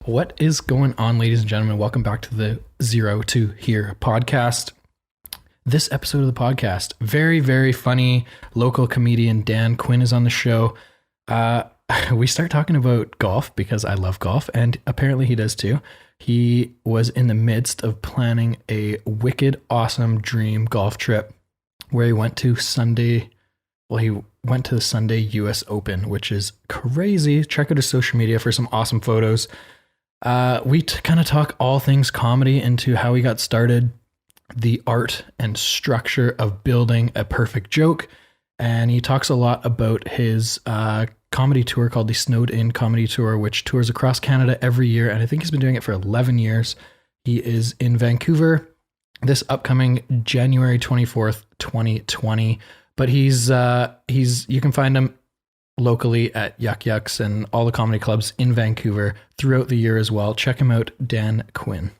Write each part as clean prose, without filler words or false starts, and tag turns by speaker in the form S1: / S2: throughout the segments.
S1: What is going on, ladies and gentlemen? Welcome back to the Zero to Here podcast. This episode of the podcast, very, very funny local comedian Dan Quinn is on the show. We start talking about golf because I love golf, and apparently he does too. He was in the midst of planning a wicked, awesome dream golf trip where he went to the Sunday US Open, which is crazy. Check out his social media for some awesome photos. We kind of talk all things comedy into how he got started, the art and structure of building a perfect joke. And he talks a lot about his comedy tour called the Snowed In Comedy Tour, which tours across Canada every year. And I think he's been doing it for 11 years. He is in Vancouver this upcoming January 24th, 2020. But he's you can find him locally at Yuck Yucks and all the comedy clubs in Vancouver throughout the year as well. Check him out, Dan Quinn.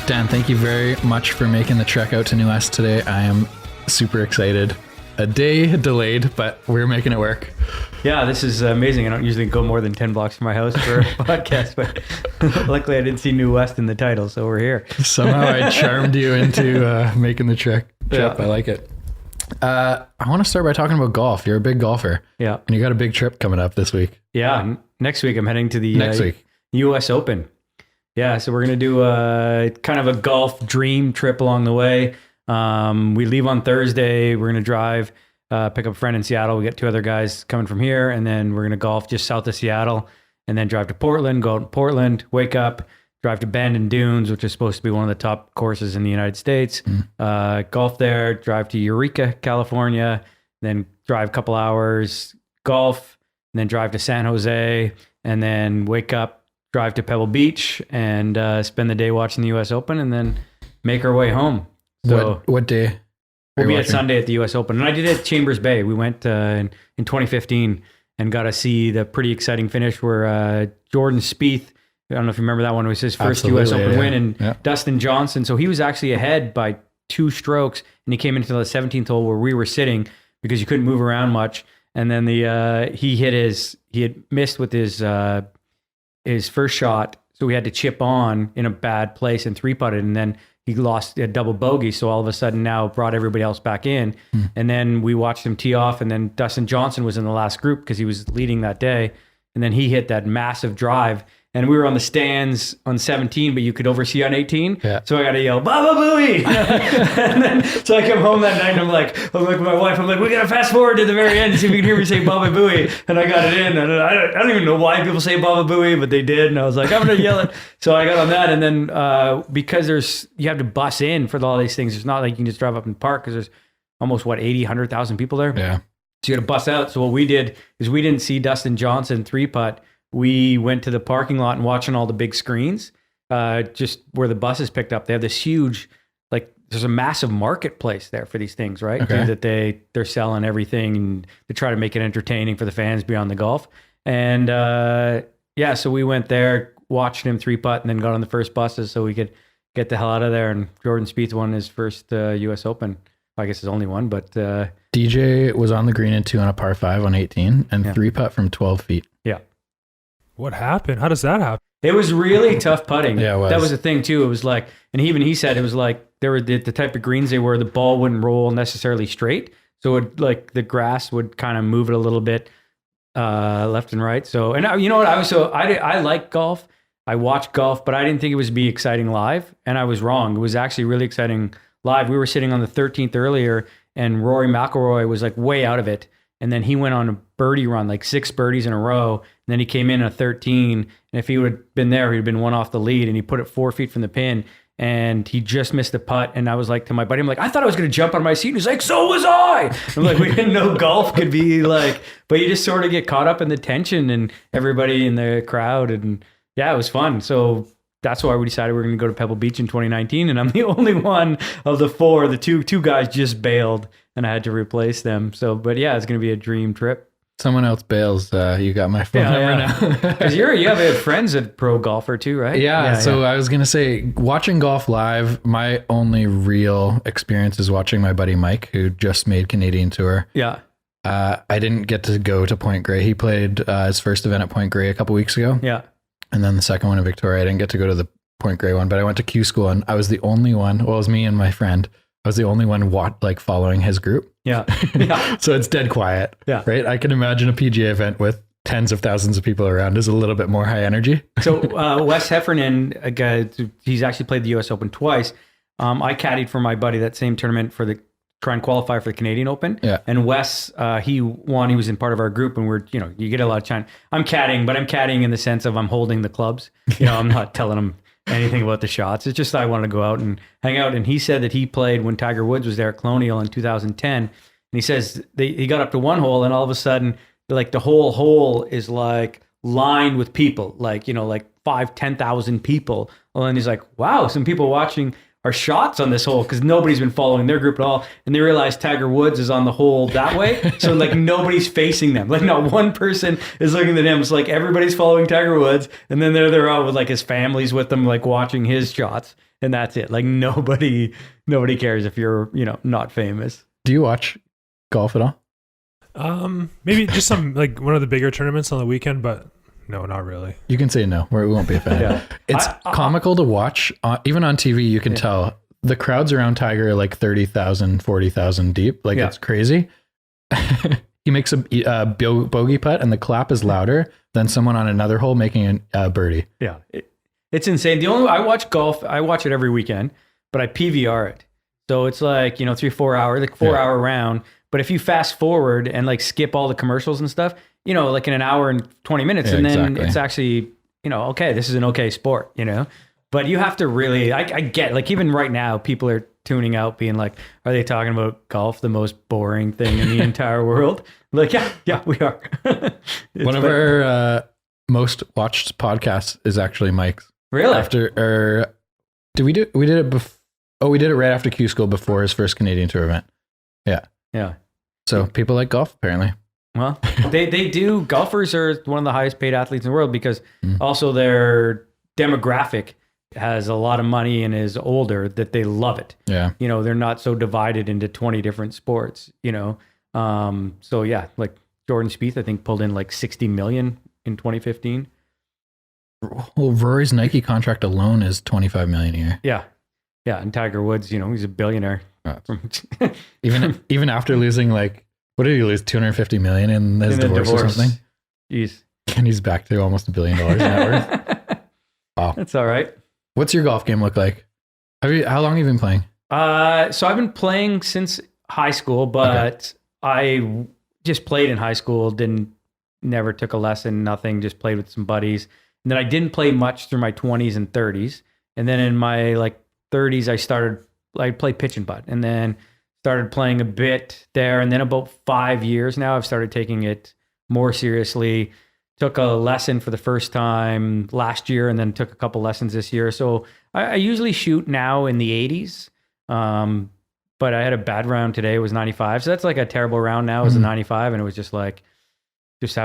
S1: Dan, thank you very much for making the trek out to New West today. I am super excited. A day delayed, but we're making it work.
S2: Yeah, this is amazing. I don't usually go more than 10 blocks from my house for a podcast, but luckily I didn't see New West in the title, so we're here.
S1: Somehow I charmed you into making the trip.
S2: Yeah.
S1: I like it. I want to start by talking about golf. You're a big golfer.
S2: Yeah.
S1: And you got a big trip coming up this week.
S2: Yeah, next week I'm heading to the US Open. Yeah, so we're going to do kind of a golf dream trip along the way. We leave on Thursday. We're going to drive, pick up a friend in Seattle. We got two other guys coming from here, and then we're going to golf just south of Seattle, and then drive to Portland, go out to Portland, wake up, drive to Bend and Dunes, which is supposed to be one of the top courses in the United States. Golf there, drive to Eureka, California, then drive a couple hours, golf, and then drive to San Jose, and then wake up, drive to Pebble Beach, and spend the day watching the US Open, and then make our way home. So
S1: what day?
S2: We'll be at Sunday at the US Open. And I did it at Chambers Bay. We went in 2015 and got to see the pretty exciting finish where Jordan Spieth, I don't know if you remember that one, it was his first US Open win, and Dustin Johnson. So he was actually ahead by 2 strokes, and he came into the 17th hole where we were sitting because you couldn't move around much. And then he had missed with his first shot, so we had to chip on in a bad place and 3-putted, and then he lost a double bogey, so all of a sudden now brought everybody else back in. And then we watched him tee off, and then Dustin Johnson was in the last group because he was leading that day, and then he hit that massive drive, and we were on the stands on 17, but you could oversee on 18. So I got to yell, Baba Booey! And then, so I come home that night and I'm like with my wife, I'm like, we got to fast forward to the very end to see if we can hear me say Baba Booey. And I got it in. And I don't even know why people say Baba Booey, but they did. And I was like, I'm going to yell it. So I got on that. And then because you have to bus in for all these things. It's not like you can just drive up and park because there's almost 80, 100,000 people there.
S1: Yeah.
S2: So you got to bus out. So what we did is we didn't see Dustin Johnson 3-putt. We went to the parking lot and watching all the big screens, just where the buses picked up. They have this huge, there's a massive marketplace there for these things, right?
S1: Okay.
S2: That they're selling everything and they try to make it entertaining for the fans beyond the golf. And so we went there, watched him 3-putt, and then got on the first buses so we could get the hell out of there. And Jordan Spieth won his first US Open. I guess his only one, but
S1: DJ was on the green in 2 on a par 5 on 18 and 3-putt from 12 feet.
S2: Yeah.
S3: What happened? How does that happen?
S2: It was really tough putting.
S1: Yeah, it was.
S2: That was the thing too. It was like, and he said it was like they were the type of greens they were. The ball wouldn't roll necessarily straight, so it the grass would kind of move it a little bit left and right. So, and you know what? I like golf. I watch golf, but I didn't think it was be exciting live, and I was wrong. It was actually really exciting live. We were sitting on the 13th earlier, and Rory McIlroy was like way out of it. And then he went on a birdie run, like 6 birdies in a row. And then he came in at 13. And if he would have been there, he'd have been 1 off the lead. And he put it 4 feet from the pin. And he just missed the putt. And I was like to my buddy, I'm like, I thought I was going to jump on my seat. And he's like, so was I. I'm like, we didn't know golf could be like, but you just sort of get caught up in the tension and everybody in the crowd. And yeah, it was fun. So that's why we decided we were going to go to Pebble Beach in 2019. And I'm the only one of the 4. The two guys just bailed and I had to replace them. So, but yeah, it's going to be a dream trip.
S1: someone else bails, you got my phone number now.
S2: Because you have friends at pro golfer too, right?
S1: Yeah. So I was going to say, watching golf live, my only real experience is watching my buddy Mike, who just made Canadian Tour.
S2: Yeah.
S1: I didn't get to go to Point Grey. He played his first event at Point Grey a couple weeks ago.
S2: Yeah.
S1: And then the second one in Victoria. I didn't get to go to the Point Grey one, but I went to Q school and I was the only one. Well, it was me and my friend. I was the only one following his group.
S2: Yeah.
S1: So it's dead quiet.
S2: Yeah.
S1: Right. I can imagine a PGA event with tens of thousands of people around is a little bit more high energy.
S2: So Wes Heffernan, a guy, he's actually played the U.S. Open twice. I caddied for my buddy that same tournament for try and qualify for the Canadian Open.
S1: Yeah.
S2: And Wes, he won. He was in part of our group, and you get a lot of time. I'm caddying, but I'm caddying in the sense of I'm holding the clubs. I'm not telling him anything about the shots. It's just I wanted to go out and hang out. And he said that he played when Tiger Woods was there at Colonial in 2010. And he says he got up to one hole, and all of a sudden, like the whole hole is like lined with people, like 5,000-10,000 people. Well, and he's like, wow, some people watching our shots on this hole because nobody's been following their group at all. And they realize Tiger Woods is on the hole that way. So like nobody's facing them. Like not one person is looking at him. It's like everybody's following Tiger Woods. And then they're out with like his families with them, like watching his shots. And that's it. Like nobody cares if you're, not famous.
S1: Do you watch golf at all?
S3: Maybe just some like one of the bigger tournaments on the weekend, but no, not really.
S1: You can say no. We won't be offended.
S2: Yeah.
S1: It's comical to watch. Even on TV, you can tell the crowds around Tiger are like 30,000, 40,000 deep. Like it's crazy. He makes a bogey putt and the clap is louder than someone on another hole making a birdie.
S2: Yeah. It's insane. I watch golf. I watch it every weekend, but I PVR it. So it's like, 3-4 hour, like 4-hour round. But if you fast forward and like skip all the commercials and stuff, like in an hour and 20 minutes, and then it's actually, okay, this is an okay sport, but you have to really, I get like, even right now, people are tuning out being like, are they talking about golf, the most boring thing in the entire world? Like, yeah, we are.
S1: One of our most watched podcasts is actually Mike's.
S2: Really?
S1: We did it before. Oh, we did it right after Q School before his first Canadian Tour event. Yeah.
S2: Yeah.
S1: So people like golf, apparently.
S2: Well, they do. Golfers are one of the highest paid athletes in the world because also their demographic has a lot of money and is older that they love it.
S1: Yeah.
S2: They're not so divided into 20 different sports, So yeah, like Jordan Spieth, I think pulled in like 60 million in 2015.
S1: Well, Rory's Nike contract alone is 25 million a year.
S2: Yeah. Yeah. And Tiger Woods, he's a billionaire.
S1: Even after losing like, what did he lose? 250 million in his divorce or something?
S2: Jeez.
S1: And he's back to almost $1 billion net worth. Wow.
S2: That's all right.
S1: What's your golf game look like? How long have you been playing?
S2: So I've been playing since high school, but I just played in high school, never took a lesson, nothing, just played with some buddies. And then I didn't play much through my 20s and 30s. And then in my like 30s, I played pitch and putt, and then started playing a bit there. And then about 5 years now, I've started taking it more seriously. Took a lesson for the first time last year, and then took a couple lessons this year. So I usually shoot now in the 80s. But I had a bad round today. It was 95. So that's like a terrible round now. It was a 95, and it was just like, just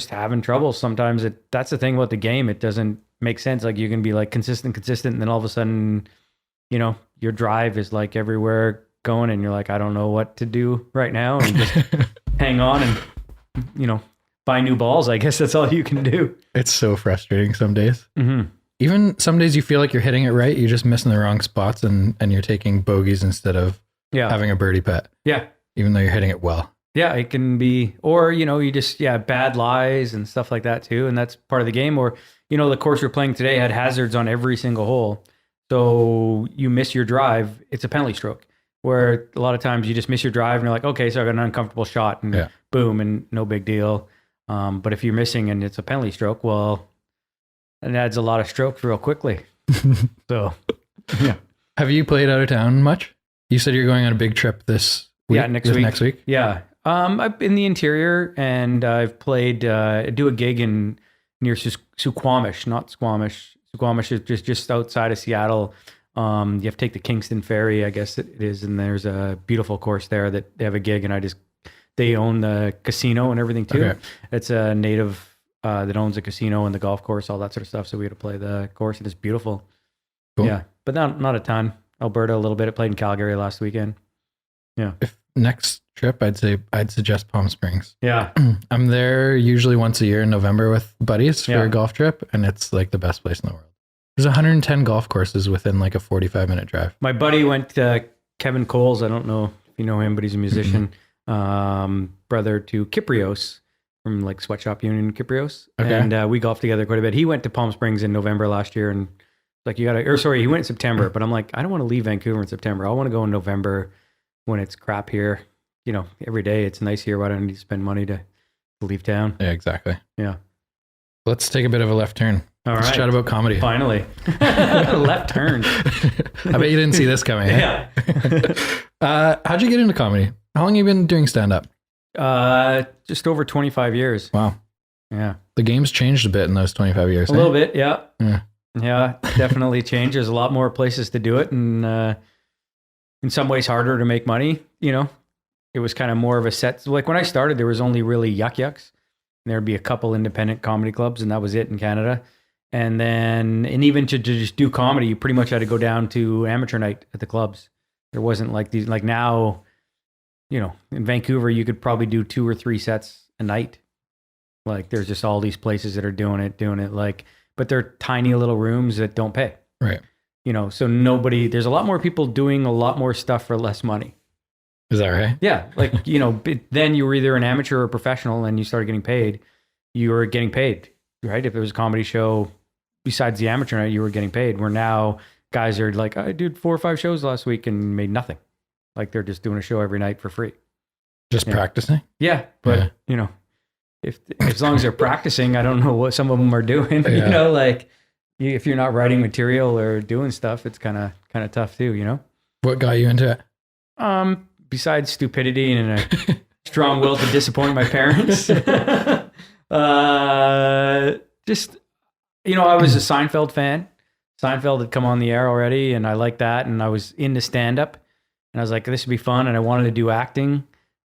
S2: having trouble. Sometimes that's the thing about the game. It doesn't make sense. Like you can be like consistent, and then all of a sudden, your drive is like everywhere going, and you're like, I don't know what to do right now, and just hang on and buy new balls. I guess that's all you can do.
S1: It's so frustrating some days.
S2: Mm-hmm.
S1: Even some days you feel like you're hitting it right, you're just missing the wrong spots, and you're taking bogeys instead of having a birdie putt.
S2: Yeah,
S1: even though you're hitting it well.
S2: Yeah, it can be, or you just bad lies and stuff like that too, and that's part of the game. Or the course we're playing today had hazards on every single hole. So you miss your drive, it's a penalty stroke, where a lot of times you just miss your drive and you're like, okay, so I got an uncomfortable shot and boom, and no big deal. But if you're missing and it's a penalty stroke, well, it adds a lot of strokes real quickly. So, yeah.
S1: Have you played out of town much? You said you're going on a big trip this week.
S2: Yeah, next week. Yeah. I'm in the interior, and I've played, I do a gig near Suquamish, not Squamish. Suquamish is just outside of Seattle. You have to take the Kingston ferry, I guess it is, and there's a beautiful course there that they have a gig, and I just they own the casino and everything too.
S1: Okay.
S2: It's a native that owns a casino and the golf course, all that sort of stuff. So we had to play the course. It is beautiful.
S1: Cool.
S2: Yeah, but not a ton. Alberta a little bit. I played in Calgary last weekend. Yeah.
S1: If next trip, I'd suggest Palm Springs.
S2: Yeah.
S1: I'm there usually once a year in November with buddies for
S2: Yeah.
S1: a golf trip, and it's like the best place in the world. There's 110 golf courses within like a 45-minute drive.
S2: My buddy went to Kevin Coles. I don't know if you know him, but he's a musician. Brother to Kyprios from like Sweatshop Union Kyprios.
S1: Okay.
S2: And we golfed together quite a bit. He went to Palm Springs in November last year, and like he went in September, but I'm like, I don't want to leave Vancouver in September. I want to go in November when it's crap here. You know, every day it's nice here. Why don't I need to spend money to leave town?
S1: Yeah, exactly.
S2: Yeah.
S1: Let's take a bit of a left turn.
S2: All
S1: Let's
S2: right.
S1: chat about comedy.
S2: Finally. Left turn.
S1: I bet you didn't see this coming.
S2: Yeah.
S1: How'd you get into comedy? How long have you been doing stand-up?
S2: Just over 25 years.
S1: Wow.
S2: Yeah.
S1: The game's changed a bit in those 25 years.
S2: A little bit. Yeah.
S1: Yeah.
S2: Yeah. Definitely changed. There's a lot more places to do it. And in some ways harder to make money. You know, it was kind of more of a set. Like when I started, there was only really Yuck Yucks. And there'd be a couple independent comedy clubs, and that was it in Canada. And even to just do comedy, you pretty much had to go down to amateur night at the clubs. There wasn't like these, like now, you know, in Vancouver, you could probably do 2 or 3 sets a night. Like there's just all these places that are doing it like, but they're tiny little rooms that don't pay.
S1: Right.
S2: You know, so there's a lot more people doing a lot more stuff for less money.
S1: Is that right?
S2: Yeah. Like, you know, then you were either an amateur or a professional and you started getting paid. You were getting paid, right? If it was a comedy show, besides the amateur night, you were getting paid. Where now guys are like, I did 4 or 5 shows last week and made nothing. Like they're just doing a show every night for free.
S1: Just practicing?
S2: Yeah. But,
S1: Yeah.
S2: you know, if as long as they're practicing, I don't know what some of them are doing.
S1: Yeah.
S2: You know, like if you're not writing material or doing stuff, it's kind of tough too, you know?
S1: What got you into it?
S2: Besides stupidity and a strong will to disappoint my parents, just, you know, I was a Seinfeld fan. Seinfeld had come on the air already, and I liked that, and I was into stand-up, and I was like, this would be fun, and I wanted to do acting,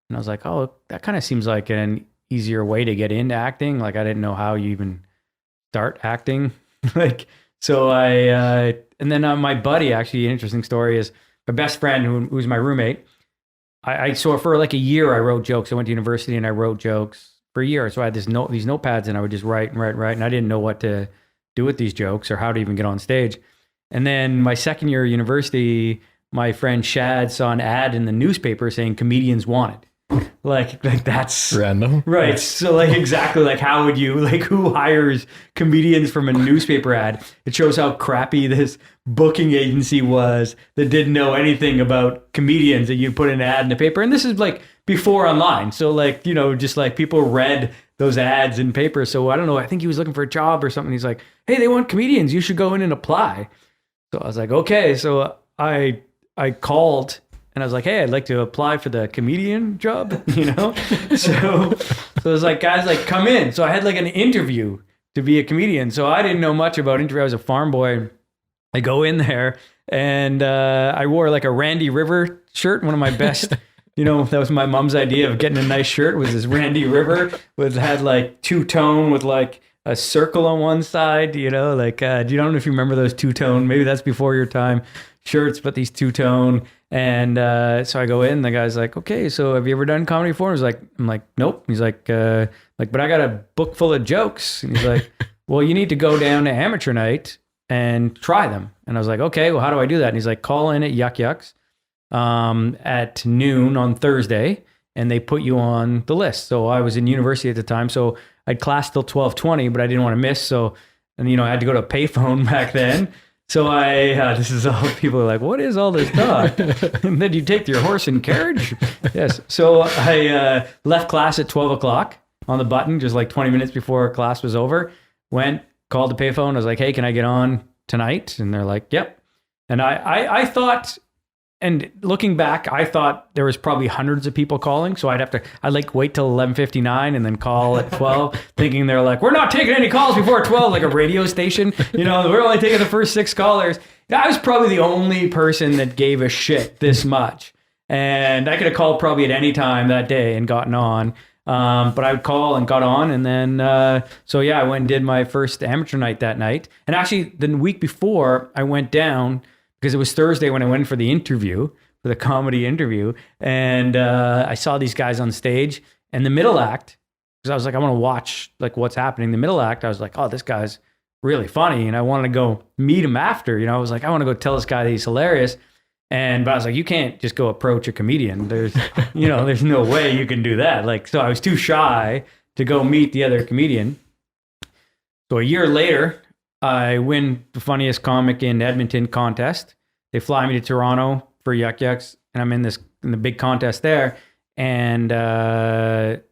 S2: and I was like, oh, that kind of seems like an easier way to get into acting. Like, I didn't know how you even start acting. Like, so and then my buddy, actually, an interesting story is my best friend, who's my roommate. So for like a year, I wrote jokes. I went to university and I wrote jokes for a year. So I had these notepads, and I would just write. And I didn't know what to do with these jokes or how to even get on stage. And then my second year of university, my friend Shad saw an ad in the newspaper saying comedians wanted. Like that's
S1: Random.
S2: right. So like exactly like how would you like who hires comedians from a newspaper ad? It shows how crappy this booking agency was that didn't know anything about comedians, that you put an ad in the paper. And this is like before online. So like, you know, just like people read those ads in paper. So I don't know, I think he was looking for a job or something. He's like, hey, they want comedians. You should go in and apply. So I was like, okay. So I called and I was like, hey, I'd like to apply for the comedian job, you know? So it was like, guys, like, come in. So I had like an interview to be a comedian. So I didn't know much about interview. I was a farm boy. I go in there and I wore like a Randy River shirt, one of my best, you know, that was my mom's idea of getting a nice shirt, was this Randy River, had like two-tone with like a circle on one side, you know, like, do you know if you remember those two-tone, maybe that's before your time, shirts, but these two-tone. And so I go in, the guy's like, okay, so have you ever done comedy before? I'm like, nope. He's like, but I got a book full of jokes. And he's like, well, you need to go down to amateur night and try them. And I was like, okay, well, how do I do that? And he's like, call in at Yuck Yucks at noon on Thursday, and they put you on the list. So I was in university at the time, so I'd class till 12:20, but I didn't want to miss. So, and you know, I had to go to a payphone back then. So this is all, people are like, what is all this talk? And then you take your horse and carriage? Yes. So I left class at 12 o'clock on the button, just like 20 minutes before class was over. Went, called the payphone. I was like, hey, can I get on tonight? And they're like, yep. And I thought, and looking back, I thought there was probably hundreds of people calling. So I'd like wait till 11:59 and then call at 12, thinking they're like, we're not taking any calls before 12, like a radio station. You know, we're only taking the first 6 callers. I was probably the only person that gave a shit this much. And I could have called probably at any time that day and gotten on. But I would call and got on. And then, so yeah, I went and did my first amateur night that night. And actually, the week before, I went down because it was Thursday when I went for the interview, for the comedy interview. And I saw these guys on stage. And the middle act, because I was like, I want to watch like what's happening. The middle act, I was like, oh, this guy's really funny. And I wanted to go meet him after. I was like, I want to go tell this guy that he's hilarious. But I was like, you can't just go approach a comedian. There's, there's no way you can do that. Like, so I was too shy to go meet the other comedian. So a year later, I win the funniest comic in Edmonton contest. They fly me to Toronto for Yuck Yucks, and I'm in the big contest there. And I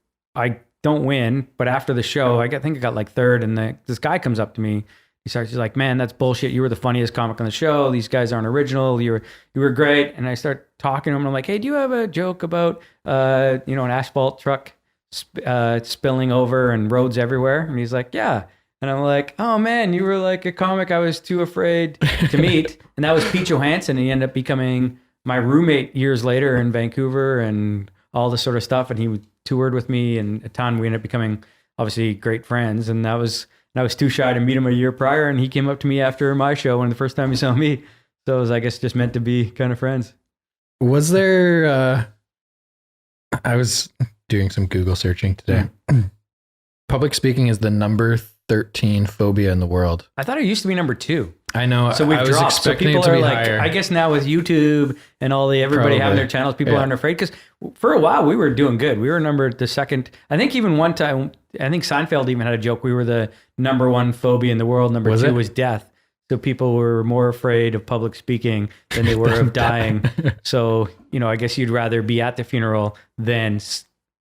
S2: don't win, but after the show, I think I got like third, and this guy comes up to me. He's like, man, that's bullshit. You were the funniest comic on the show. These guys aren't original. You were great. And I start talking to him. And I'm like, hey, do you have a joke about, an asphalt truck spilling over and roads everywhere? And he's like, yeah. And I'm like, oh man, you were like a comic I was too afraid to meet. And that was Pete Johansson. And he ended up becoming my roommate years later in Vancouver and all this sort of stuff. And he toured with me and a ton. We ended up becoming obviously great friends. And I was too shy to meet him a year prior, and he came up to me after my show when the first time he saw me. So it was, I guess, just meant to be kind of friends.
S1: Was there, I was doing some Google searching today. Public speaking is the number 13 phobia in the world.
S2: I thought it used to be number 2.
S1: I know.
S2: So we've
S1: I was
S2: dropped.
S1: expecting
S2: So people
S1: it to
S2: are
S1: be
S2: like,
S1: higher.
S2: I guess now with YouTube and everybody having their channels, people aren't afraid. Because for a while we were doing good. We were the second. I think even one time, I think Seinfeld even had a joke. We were the number 1 phobia in the world. Number 2 was death. So people were more afraid of public speaking than they were of dying. So, I guess you'd rather be at the funeral than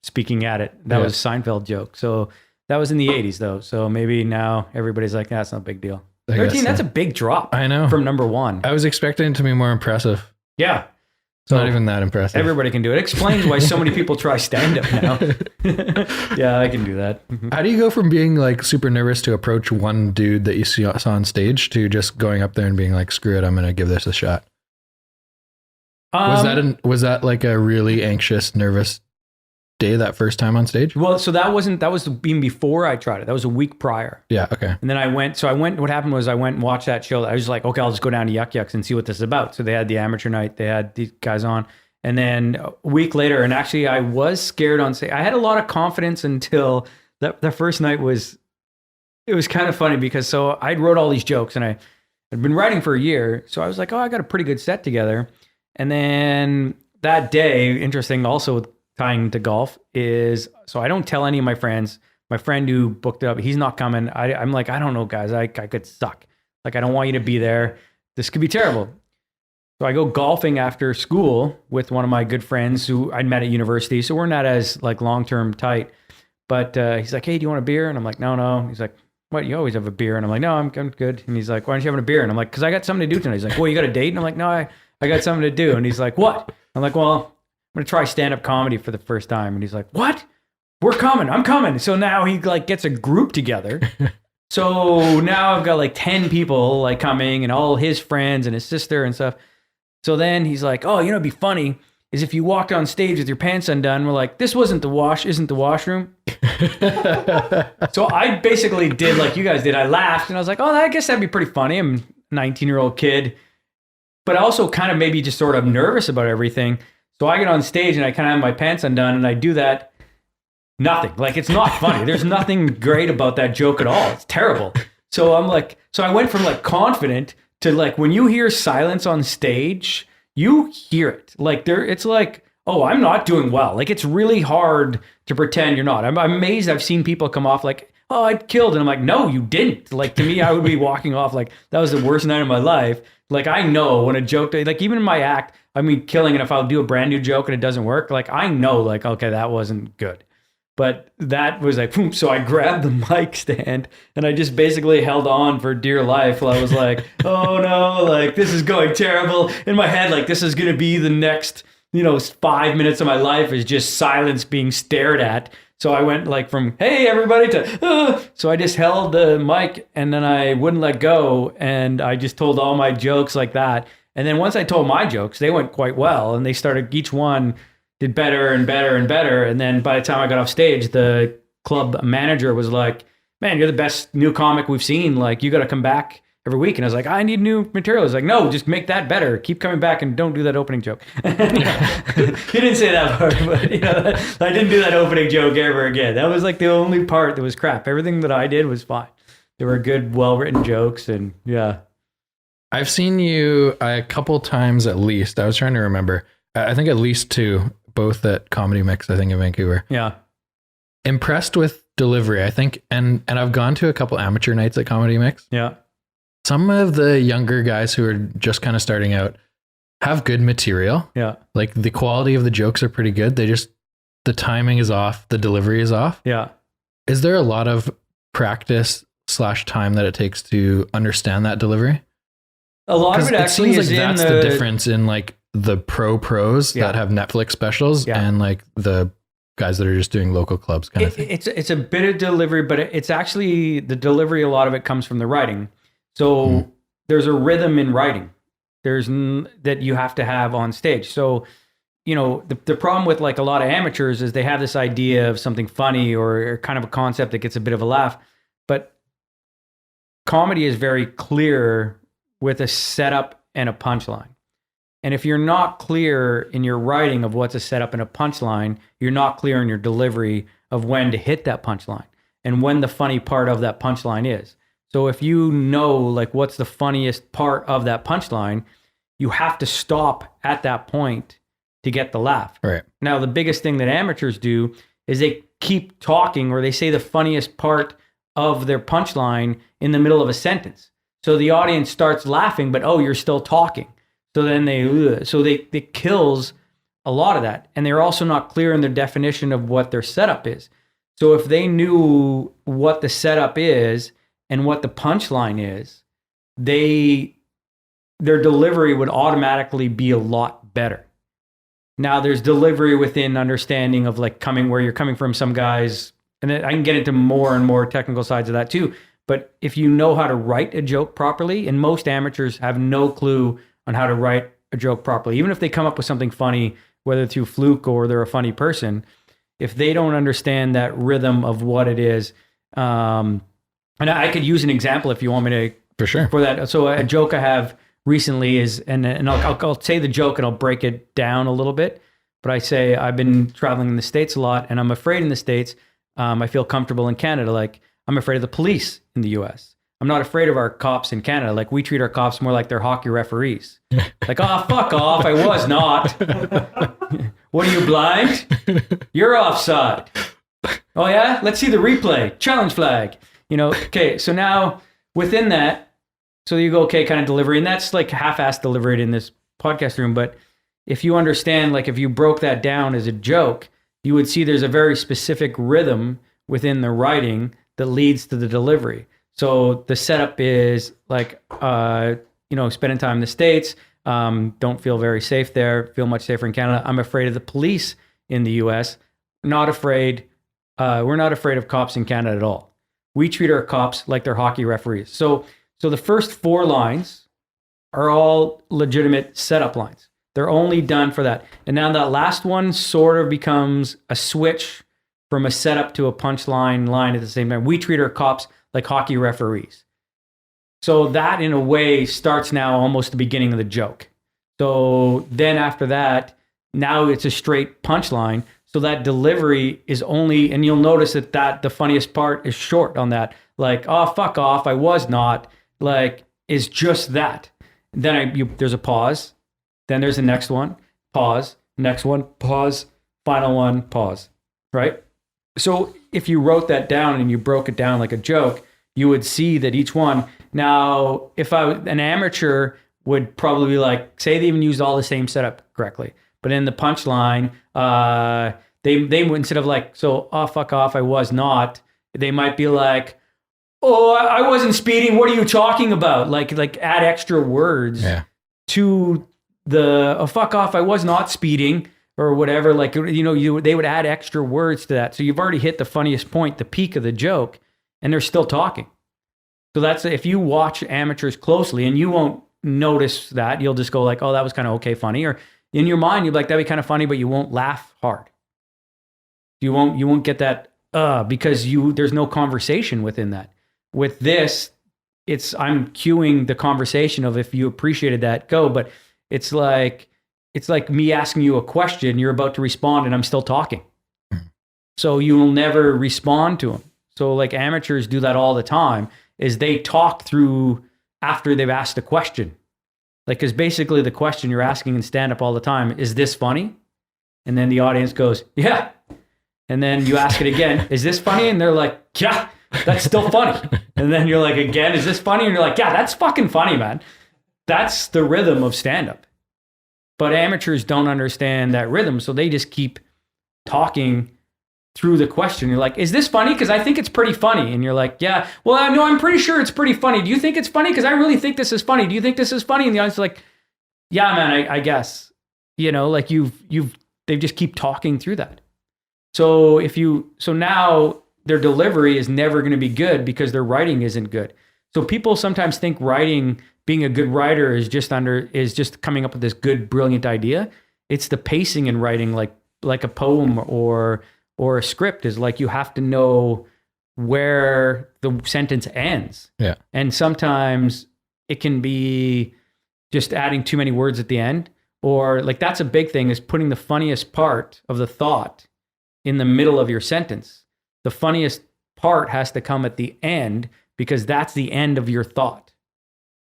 S2: speaking at it. That was a Seinfeld joke. So that was in the 80s though. So maybe now everybody's like, that's not a big deal. 13, that's a big drop.
S1: I know.
S2: From number 1.
S1: I was expecting it to be more impressive.
S2: Yeah.
S1: It's not even that impressive.
S2: Everybody can do it. It explains why so many people try stand-up now. Yeah, I can do that.
S1: How do you go from being like super nervous to approach one dude that you saw on stage to just going up there and being like, screw it, I'm going to give this a shot? Was that like a really anxious, nervous day that first time on stage?
S2: Well, so that was even before I tried it. That was a week prior.
S1: Yeah, okay.
S2: And then what happened was I went and watched that show. I was like, okay, I'll just go down to Yuck Yucks and see what this is about. So they had the amateur night. They had these guys on. And then a week later, and actually I was scared on stage. I had a lot of confidence until the first night it was kind of funny because so I wrote all these jokes and I had been writing for a year. So I was like, oh, I got a pretty good set together. And then that day, interesting also with tying to golf is, so I don't tell any of my friends. My friend who booked it up, he's not coming. I'm like, I don't know, guys. I could suck. Like, I don't want you to be there. This could be terrible. So I go golfing after school with one of my good friends who I'd met at university. So we're not as like long-term tight. But he's like, hey, do you want a beer? And I'm like, no. He's like, what? You always have a beer. And I'm like, no, I'm good. And he's like, why aren't you having a beer? And I'm like, because I got something to do tonight. He's like, well, you got a date? And I'm like, no, I got something to do. And he's like, what? I'm like, well, I'm going to try stand-up comedy for the first time. And he's like, what? We're coming. I'm coming. So now he like gets a group together. So now I've got like 10 people like coming and all his friends and his sister and stuff. So then he's like, oh, it'd be funny is if you walked on stage with your pants undone. We're like, this isn't the washroom. So I basically did like you guys did. I laughed and I was like, oh, I guess that'd be pretty funny. I'm a 19-year-old kid, but also kind of maybe just sort of nervous about everything. So I get on stage and I kind of have my pants undone and I do that. Nothing. Like, it's not funny. There's nothing great about that joke at all. It's terrible. So I'm like, so I went from like confident to like, when you hear silence on stage, you hear it. Like it's like, oh, I'm not doing well. Like, it's really hard to pretend you're not. I'm amazed. I've seen people come off like, oh, I killed. And I'm like, no, you didn't. Like, to me, I would be walking off like that was the worst night of my life. Like, I know when a joke, like even in my act, I mean, killing it. If I'll do a brand new joke and it doesn't work, like I know, like, okay, that wasn't good. But that was like, boom. So I grabbed the mic stand and I just basically held on for dear life while I was like, oh no, like this is going terrible. In my head, like this is going to be the next, 5 minutes of my life is just silence being stared at. So I went like from, hey, everybody to, so I just held the mic and then I wouldn't let go. And I just told all my jokes like that. And then once I told my jokes, they went quite well, and they started, each one did better and better and better. And then by the time I got off stage, the club manager was like, man, you're the best new comic we've seen. Like, you got to come back every week. And I was like, I need new material. He's like, no, just make that better. Keep coming back and don't do that opening joke. He didn't say that part, but I didn't do that opening joke ever again. That was like the only part that was crap. Everything that I did was fine. They were good, well-written jokes, and yeah.
S1: I've seen you a couple times at least. I was trying to remember. I think at least 2, both at Comedy Mix, I think, in Vancouver.
S2: Yeah.
S1: Impressed with delivery, I think. And I've gone to a couple amateur nights at Comedy Mix.
S2: Yeah.
S1: Some of the younger guys who are just kind of starting out have good material.
S2: Yeah.
S1: Like, the quality of the jokes are pretty good. The timing is off. The delivery is off.
S2: Yeah.
S1: Is there a lot of practice/time that it takes to understand that delivery?
S2: A lot of it actually
S1: seems
S2: is
S1: like
S2: in
S1: that's the difference in like the pros that have Netflix specials and like the guys that are just doing local clubs kind of thing.
S2: It's a bit of delivery, but it's actually the delivery. A lot of it comes from the writing. So there's a rhythm in writing. There's that you have to have on stage. So, the problem with like a lot of amateurs is they have this idea of something funny or kind of a concept that gets a bit of a laugh, but comedy is very clear with a setup and a punchline. And if you're not clear in your writing of what's a setup and a punchline, you're not clear in your delivery of when to hit that punchline and when the funny part of that punchline is. So if you know like what's the funniest part of that punchline, you have to stop at that point to get the laugh.
S1: Right.
S2: Now, the biggest thing that amateurs do is they keep talking, or they say the funniest part of their punchline in the middle of a sentence. So the audience starts laughing, but you're still talking. So then it kills a lot of that. And they're also not clear in their definition of what their setup is. So if they knew what the setup is and what the punchline is, their delivery would automatically be a lot better. Now there's delivery within understanding of like where you're coming from. Some guys, and I can get into more and more technical sides of that too. But if you know how to write a joke properly, and most amateurs have no clue on how to write a joke properly, even if they come up with something funny, whether through fluke or they're a funny person, if they don't understand that rhythm of what it is, and I could use an example if you want me to.
S1: For sure.
S2: For that. So a joke I have recently is, and I'll say the joke and I'll break it down a little bit. But I say, I've been traveling in the States a lot, and I'm afraid in the States. I feel comfortable in Canada. Like, I'm afraid of the police in the US. I'm not afraid of our cops in Canada. Like, we treat our cops more like they're hockey referees. Like, fuck off. I was not. What are you, blind? You're offside. Oh yeah? Let's see the replay. Challenge flag. Okay, so now within that, so you go, okay, kind of delivery, and that's like half-assed delivered in this podcast room, but if you understand, like if you broke that down as a joke, you would see there's a very specific rhythm within the writing that leads to the delivery. So the setup is like, spending time in the States, don't feel very safe there, feel much safer in Canada. I'm afraid of the police in the US, we're not afraid of cops in Canada at all. We treat our cops like they're hockey referees. So the first 4 lines are all legitimate setup lines. They're only done for that. And now that last one sort of becomes a switch from a setup to a punchline line at the same time. We treat our cops like hockey referees. So that in a way starts now almost the beginning of the joke. So then after that, now it's a straight punchline. So that delivery is only, and you'll notice that the funniest part is short on that. Like, fuck off, I was not, like, is just that. Then there's a pause. Then there's the next one, pause, next one, pause, final one, pause, right? So if you wrote that down and you broke it down like a joke, you would see that each one, now, if an amateur would probably be like, say they even used all the same setup correctly, but in the punchline, they instead of like, so, fuck off, I was not, they might be like, I wasn't speeding, what are you talking about? Like add extra words to the, fuck off, I was not speeding, or whatever. Like, they would add extra words to that. So you've already hit the funniest point, the peak of the joke, and they're still talking. So that's, if you watch amateurs closely, and you won't notice that. You'll just go like, oh, that was kind of okay, funny. Or in your mind, you're like, that'd be kind of funny, but you won't laugh hard. You won't get that, because there's no conversation within that. With this, I'm cueing the conversation of if you appreciated that, go. But it's like me asking you a question, you're about to respond and I'm still talking. So you will never respond to them. So like amateurs do that all the time, is they talk through after they've asked a question. Like, because basically the question you're asking in stand-up all the time, is this funny? And then the audience goes, yeah. And then you ask it again, is this funny? And they're like, yeah, that's still funny. And then you're like, again, is this funny? And you're like, yeah, that's fucking funny, man. That's the rhythm of stand-up. But amateurs don't understand that rhythm, so they just keep talking through the question. You're like, is this funny? Because I think it's pretty funny. And you're like, yeah, well, I know, I'm pretty sure it's pretty funny. Do you think it's funny? Because I really think this is funny. Do you think this is funny? And the audience is like, yeah, man, I guess. You know, like they just keep talking through that. So now their delivery is never going to be good because their writing isn't good. So people sometimes think being a good writer is just coming up with this good, brilliant idea. It's the pacing in writing, like a poem or a script, is like you have to know where the sentence ends. Yeah. And sometimes it can be just adding too many words at the end, or like that's a big thing, is putting the funniest part of the thought in the middle of your sentence. The funniest part has to come at the end because that's the end of your thought.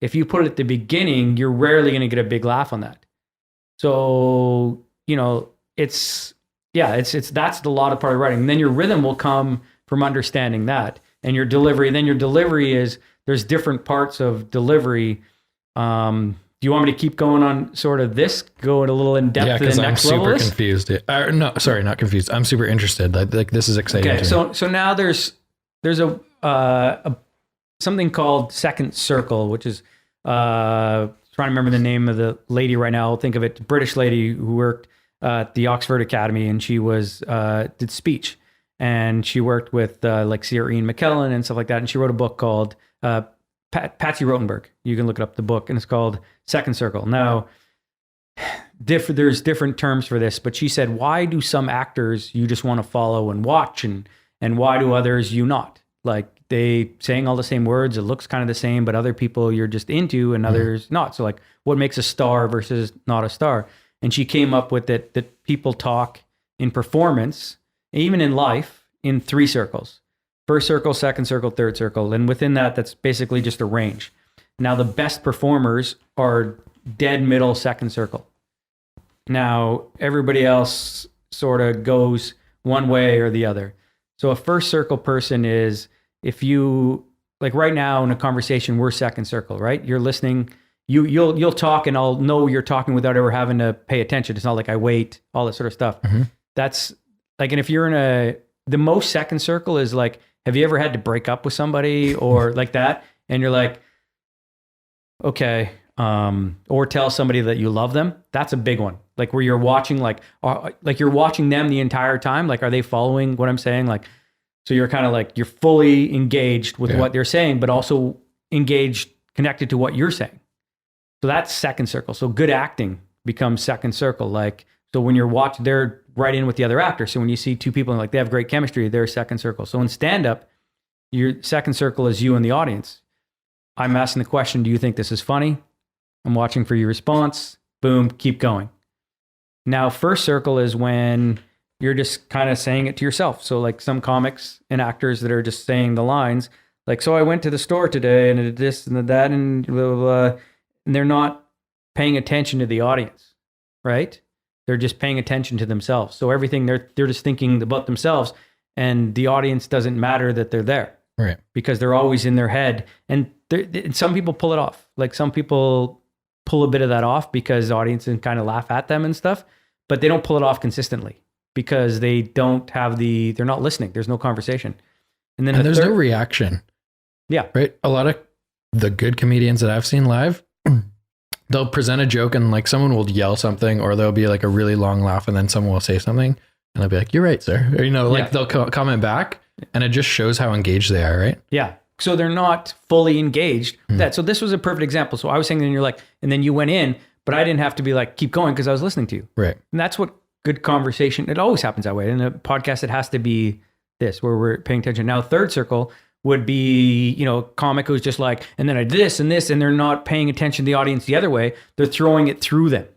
S2: If you put it at the beginning, you're rarely going to get a big laugh on that. So, you know, that's a lot of part of writing. And then your rhythm will come from understanding that. And your delivery is, there's different parts of delivery. Do you want me to keep going on sort of this, going a little in depth to the next level?
S1: Yeah, because I'm super confused. No, sorry, not confused. I'm super interested. Like this is exciting.
S2: Okay, so now there's a something called second circle, which is trying to remember the name of the lady right now. I'll think of it. British lady who worked at the Oxford Academy, and she did speech, and she worked with like Sir Ian McKellen and stuff like that. And she wrote a book called Patsy Rotenberg. You can look it up, the book, and it's called Second Circle. Now, there's different terms for this, but she said, why do some actors you just want to follow and watch, and why do others you not? Like, they saying all the same words, it looks kind of the same, but other people you're just into and others not. So like, what makes a star versus not a star? And she came up with it that people talk in performance, even in life, in 3 circles. First circle, second circle, third circle. And within that, that's basically just a range. Now, the best performers are dead middle second circle. Now, everybody else sort of goes one way or the other. So a first circle person is, if you, like right now in a conversation, we're second circle, right? You're listening, you'll talk and I'll know you're talking without ever having to pay attention. It's not like I wait, all that sort of stuff. Mm-hmm. That's like, and if you're the most second circle is like, have you ever had to break up with somebody or like that? And you're like, okay. Or tell somebody that you love them. That's a big one. Like where you're watching, like you're watching them the entire time. Like, are they following what I'm saying? Like, so you're kind of like, you're fully engaged with what they're saying, but also engaged, connected to what you're saying. So that's second circle. So good acting becomes second circle. Like, so when you're watching, they're right in with the other actor. So when you see 2 people and like they have great chemistry, they're second circle. So in stand-up, your second circle is you and the audience. I'm asking the question, do you think this is funny? I'm watching for your response. Boom, keep going. Now, first circle is when you're just kind of saying it to yourself. So like some comics and actors that are just saying the lines, like, so I went to the store today and I did this and that and blah, blah, blah. And they're not paying attention to the audience, right? They're just paying attention to themselves. So everything, they're just thinking about themselves, and the audience doesn't matter that they're there. Right. Because they're always in their head. And some people pull it off. Like some people pull a bit of that off because the audience can kind of laugh at them and stuff, but they don't pull it off consistently because they don't have they're not listening. There's no conversation. And then
S1: there's no reaction.
S2: Yeah.
S1: Right. A lot of the good comedians that I've seen live, they'll present a joke and like someone will yell something, or there'll be like a really long laugh and then someone will say something and they'll be like, you're right, sir. Or, like they'll comment back, and it just shows how engaged they are. Right.
S2: Yeah. So they're not fully engaged. So this was a perfect example. So I was saying, and you're like, and then you went in, but I didn't have to be like, keep going because I was listening to you.
S1: Right.
S2: And that's what good conversation, it always happens that way. In a podcast, it has to be this, where we're paying attention. Now, third circle would be, you know, comic who's just like, and then I did this and this, and they're not paying attention to the audience the other way. They're throwing it through them.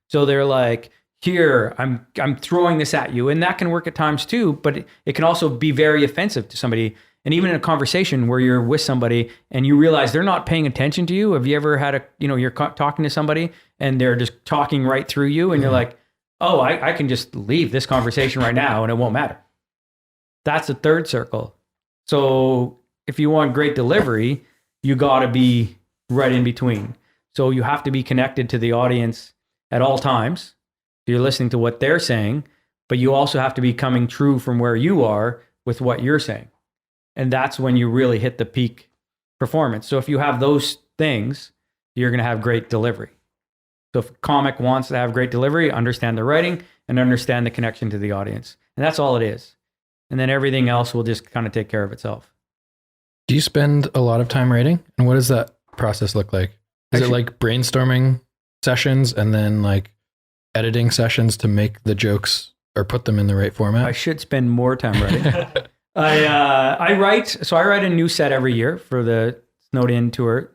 S2: So they're like, here, I'm throwing this at you. And that can work at times too, but it can also be very offensive to somebody. And even in a conversation where you're with somebody and you realize they're not paying attention to you. Have you ever had you're talking to somebody and they're just talking right through you and you're like, oh, I can just leave this conversation right now and it won't matter. That's a third circle. So if you want great delivery, you got to be right in between. So you have to be connected to the audience at all times. You're listening to what they're saying, but you also have to be coming true from where you are with what you're saying. And that's when you really hit the peak performance. So if you have those things, you're going to have great delivery. So if a comic wants to have great delivery, understand the writing and understand the connection to the audience. And that's all it is. And then everything else will just kind of take care of itself.
S1: Do you spend a lot of time writing? And what does that process look like? Is it like brainstorming sessions and then like editing sessions to make the jokes or put them in the right format?
S2: I should spend more time writing. I write a new set every year for the Snowed In tour.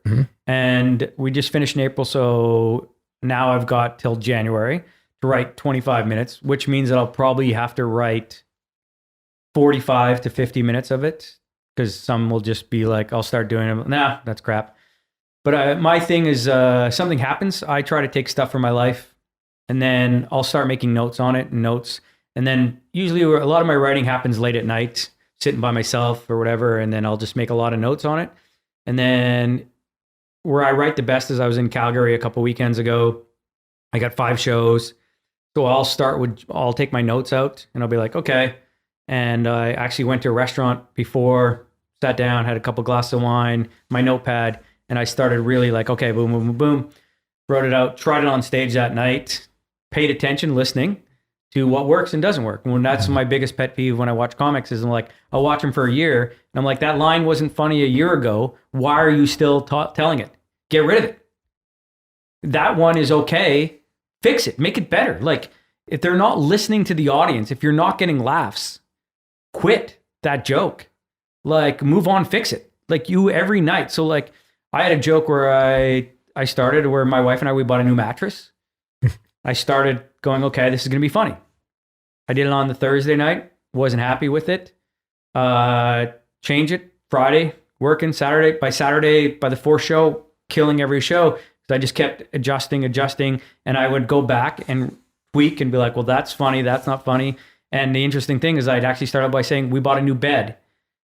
S2: And we just finished in April. So now I've got till January to write 25 minutes, which means that I'll probably have to write 45 to 50 minutes of it. Because some will just be like, I'll start doing them. Nah, that's crap. But my thing is something happens. I try to take stuff from my life and then I'll start making notes on it and then usually a lot of my writing happens late at night, sitting by myself or whatever. And then I'll just make a lot of notes on it. And then where I write the best is I was in Calgary a couple weekends ago. I got 5 shows. So I'll take my notes out and I'll be like, okay. And I actually went to a restaurant before, sat down, had a couple glasses of wine, my notepad, and I started really like, okay, boom, boom, boom, boom, wrote it out, tried it on stage that night, paid attention, listening to what works and doesn't work. And that's my biggest pet peeve when I watch comics is I'm like, I'll watch them for a year, and I'm like, that line wasn't funny a year ago. Why are you still telling it? Get rid of it. That one is okay. Fix it. Make it better. Like, if they're not listening to the audience, if you're not getting laughs, quit that joke. Like, move on, fix it. Like, you every night. So like, I had a joke where I started where my wife and we bought a new mattress. I started going, okay, this is going to be funny. I did it on the Thursday night. Wasn't happy with it. Change it Friday, working Saturday. By the 4th show, killing every show. So I just kept adjusting. And I would go back and tweak and be like, well, that's funny. That's not funny. And the interesting thing is I'd actually start out by saying we bought a new bed,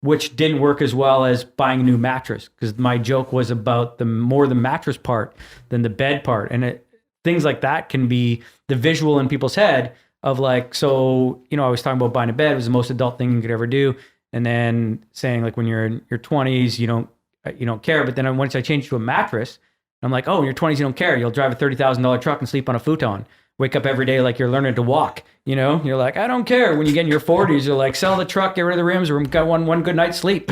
S2: which didn't work as well as buying a new mattress because my joke was about the mattress part than the bed part. And things like that can be the visual in people's head of like, so, I was talking about buying a bed. It was the most adult thing you could ever do. And then saying like when you're in your 20s, you don't care. But then once I changed to a mattress, I'm like, oh, in your 20s, you don't care. You'll drive a $30,000 truck and sleep on a futon. Wake up every day like you're learning to walk, You're like, I don't care. When you get in your 40s, you're like, sell the truck, get rid of the rims, or got one good night's sleep,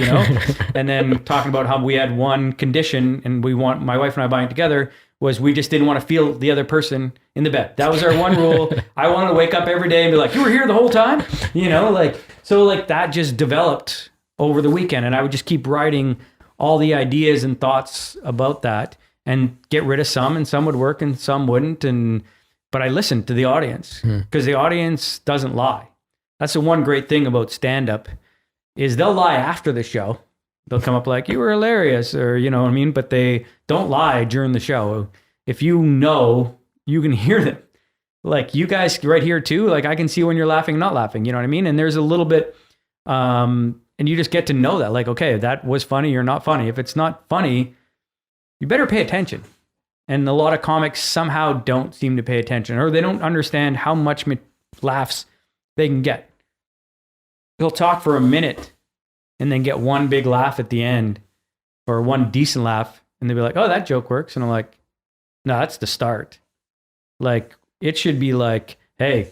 S2: And then talking about how we had one condition and my wife and I buying together was we just didn't want to feel the other person in the bed. That was our one rule. I wanted to wake up every day and be like, you were here the whole time, So that just developed over the weekend. And I would just keep writing all the ideas and thoughts about that and get rid of some, and some would work and some wouldn't. But I listened to the audience because the audience doesn't lie. That's the one great thing about stand-up is they'll lie after the show. They'll come up like, you were hilarious, or you know what I mean? But they don't lie during the show. If you can hear them. Like you guys right here too, like I can see when you're laughing and not laughing, you know what I mean? And there's a little bit, and you just get to know that. Like, okay, that was funny or not funny. If it's not funny, you better pay attention. And a lot of comics somehow don't seem to pay attention, or they don't understand how much laughs they can get. They'll talk for a minute and then get one big laugh at the end or one decent laugh. And they'll be like, oh, that joke works. And I'm like, no, that's the start. Like it should be like, hey,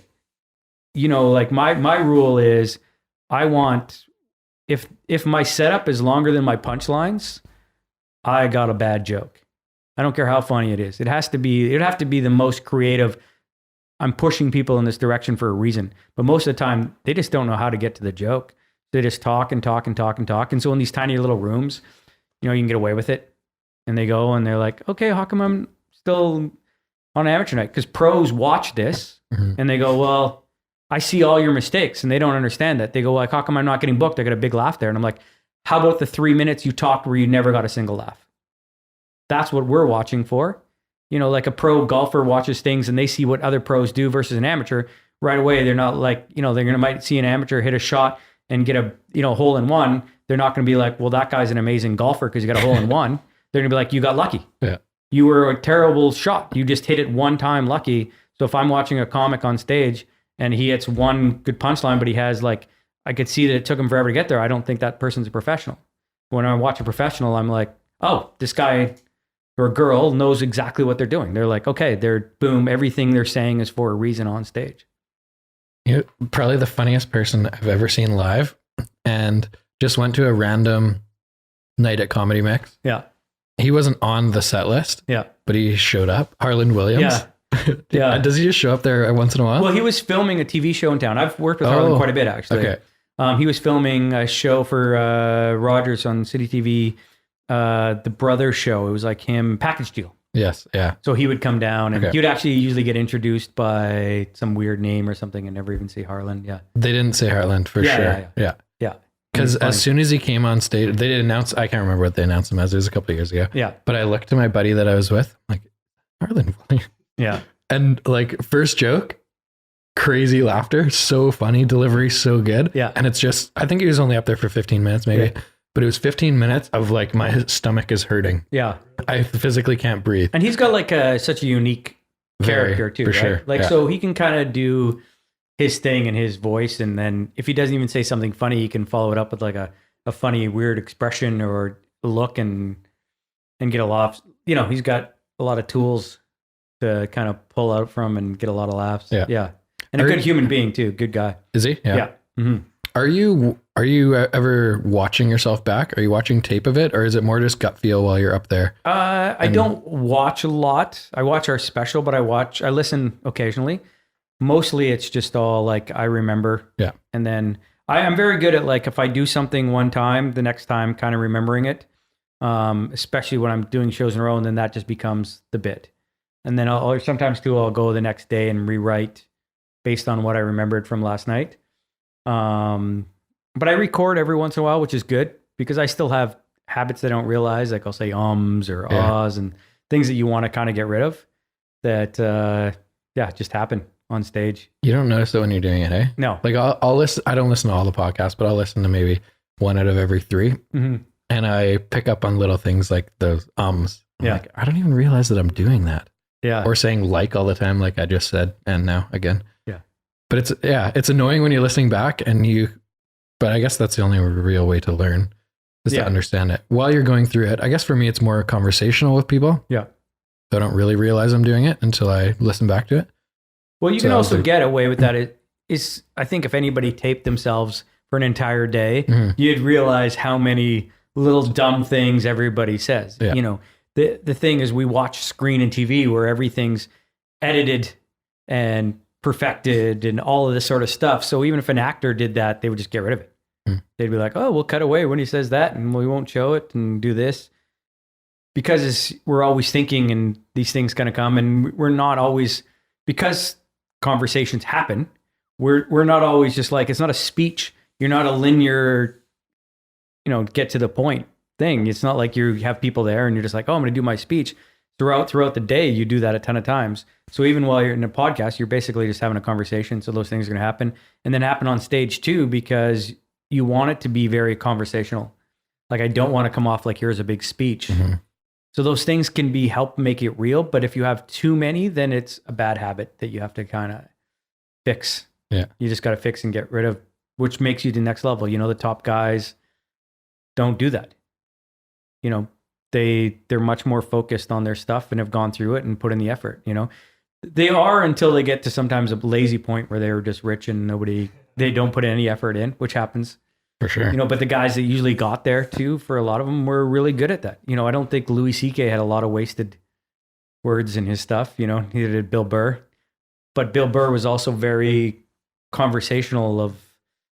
S2: like my rule is I want if my setup is longer than my punchlines, I got a bad joke. I don't care how funny it is. It'd have to be the most creative. I'm pushing people in this direction for a reason. But most of the time, they just don't know how to get to the joke. They just talk and talk and talk and talk. And so in these tiny little rooms, you can get away with it. And they go and they're like, okay, how come I'm still on amateur night? Because pros watch this and they go, well, I see all your mistakes. And they don't understand that. They go, like, how come I'm not getting booked? I got a big laugh there. And I'm like, how about the 3 minutes you talked where you never got a single laugh? That's what we're watching for. Like a pro golfer watches things and they see what other pros do versus an amateur. Right away, they're not like, they're might see an amateur hit a shot and get a, hole in one. They're not going to be like, well, that guy's an amazing golfer because he got a hole in one. They're going to be like, you got lucky.
S1: Yeah.
S2: You were a terrible shot. You just hit it one time lucky. So if I'm watching a comic on stage and he hits one good punchline, but he has like, I could see that it took him forever to get there. I don't think that person's a professional. When I watch a professional, I'm like, oh, this guy or girl knows exactly what they're doing. They're like, okay, boom, everything they're saying is for a reason on stage.
S1: Probably the funniest person I've ever seen live, and just went to a random night at Comedy Mix.
S2: Yeah.
S1: He wasn't on the set list.
S2: Yeah.
S1: But he showed up. Harland Williams.
S2: Yeah. Yeah.
S1: Does he just show up there once in a while?
S2: Well, he was filming a TV show in town. I've worked with Harland quite a bit, actually.
S1: Okay.
S2: He was filming a show for Rogers on City TV, the Brother Show. It was like him, package deal.
S1: Yes, yeah.
S2: So he would come down and
S1: Okay.
S2: he would actually usually get introduced by some weird name or something and never even say Harland. Yeah.
S1: They didn't say Harland for
S2: Yeah,
S1: sure.
S2: yeah,
S1: Yeah.
S2: Yeah.
S1: Because
S2: It was
S1: as soon as he came on stage, they did announce, I can't remember what they announced him as. It was a couple of years ago.
S2: Yeah.
S1: But I looked to my buddy that I was with, like, Harland Williams.
S2: Yeah.
S1: And like, first joke, crazy laughter, so funny, delivery so good.
S2: Yeah.
S1: And it's just, I think he was only up there for 15 minutes maybe.
S2: Yeah.
S1: But it was 15 minutes of like, my stomach is hurting.
S2: Yeah.
S1: I physically can't breathe.
S2: And he's got like such a unique character too,
S1: for
S2: right?
S1: sure.
S2: Like,
S1: Yeah.
S2: so he can kind of do his thing and his voice. And then if he doesn't even say something funny, he can follow it up with like a funny, weird expression or look and get a laugh. He's got a lot of tools to kind of pull out from and get a lot of laughs.
S1: Yeah.
S2: Yeah. And a good human being too. Good guy.
S1: Is he?
S2: Yeah. Mm-hmm.
S1: Are you ever watching yourself back? Are you watching tape of it, or is it more just gut feel while you're up there?
S2: I don't watch a lot. I watch our special, but I listen occasionally. Mostly it's just all like I remember.
S1: Yeah.
S2: And then I'm very good at like if I do something one time, the next time kind of remembering it. Especially when I'm doing shows in a row, and then that just becomes the bit. And then I'll sometimes too, I'll go the next day and rewrite based on what I remembered from last night. But I record every once in a while, which is good because I still have habits that I don't realize. Like I'll say ums or ahs and things that you want to kind of get rid of that, just happen on stage.
S1: You don't notice it when you're doing it, hey?
S2: No.
S1: Like I'll listen. I don't listen to all the podcasts, but I'll listen to maybe one out of every 3.
S2: Mm-hmm.
S1: And I pick up on little things like those ums. I'm
S2: Yeah.
S1: like, I don't even realize that I'm doing that.
S2: Yeah.
S1: Or saying like all the time, like I just said, and now again.
S2: Yeah.
S1: But it's annoying when you're listening back but I guess that's the only real way to learn is to understand it while you're going through it. I guess for me, it's more conversational with people.
S2: Yeah.
S1: So I don't really realize I'm doing it until I listen back to it.
S2: Well, you can also get away with that. I think if anybody taped themselves for an entire day, you'd realize how many little dumb things everybody says.
S1: Yeah.
S2: The thing is we watch screen and TV where everything's edited and perfected and all of this sort of stuff. So even if an actor did that, they would just get rid of it. They'd be like, oh, we'll cut away when he says that and we won't show it and do this. Because we're always thinking and these things kind of come and we're not always, because conversations happen, we're not always just like, it's not a speech. You're not a linear, get to the point thing. It's not like you have people there and you're just like, oh, I'm going to do my speech. Throughout the day, you do that a ton of times. So even while you're in a podcast, you're basically just having a conversation. So those things are going to happen and then happen on stage too, because you want it to be very conversational. Like I don't want to come off like here's a big speech. Mm-hmm. So those things can help make it real. But if you have too many, then it's a bad habit that you have to kind of fix.
S1: Yeah.
S2: You just got to fix and get rid of, which makes you the next level. The top guys don't do that. They're much more focused on their stuff and have gone through it and put in the effort. They are until they get to sometimes a lazy point where they're just rich and they don't put any effort in, which happens.
S1: For sure.
S2: But the guys that usually got there too, for a lot of them, were really good at that. I don't think Louis C.K. had a lot of wasted words in his stuff. Neither did Bill Burr. But Bill Burr was also very conversational, of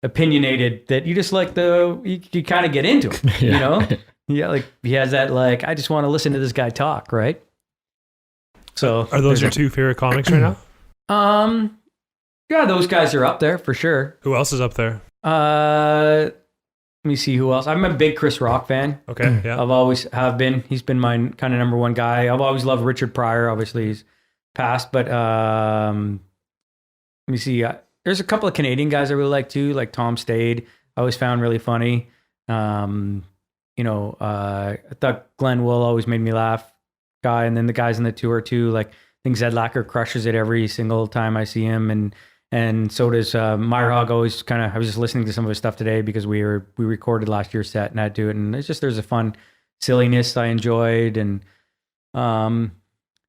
S2: opinionated, that you just like you kind of get into it, Yeah, like he has that, like, I just want to listen to this guy talk, right? So
S3: are those your two favorite comics right now?
S2: Yeah, those guys are up there for sure.
S3: Who else is up there?
S2: Let me see who else. I'm a big Chris Rock fan.
S3: Okay, yeah.
S2: I've always have been. He's been my kind of number one guy. I've always loved Richard Pryor. Obviously, he's passed, but let me see. There's a couple of Canadian guys I really like too, like Tom Stade. I always found really funny. I thought Glenn Wool always made me laugh. Guy, and then the guys in the tour too. Like, I think Zed Lacker crushes it every single time I see him, and so does Meyerhog. Always kind of. I was just listening to some of his stuff today because we recorded last year's set and I had to do it, and it's just, there's a fun silliness I enjoyed, and a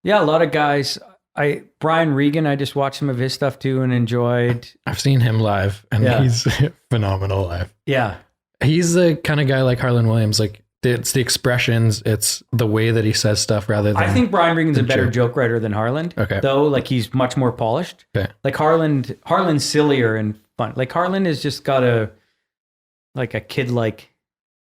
S2: lot of guys. Brian Regan, I just watched some of his stuff too and enjoyed.
S1: I've seen him live, and he's phenomenal live.
S2: Yeah.
S1: He's the kind of guy like Harland Williams. Like, it's the expressions, it's the way that he says stuff rather than...
S2: I think Brian Regan's a better joke writer than Harland.
S1: Okay.
S2: Though, like, he's much more polished.
S1: Okay.
S2: Like Harland's sillier and fun. Like, Harland has just got a kid-like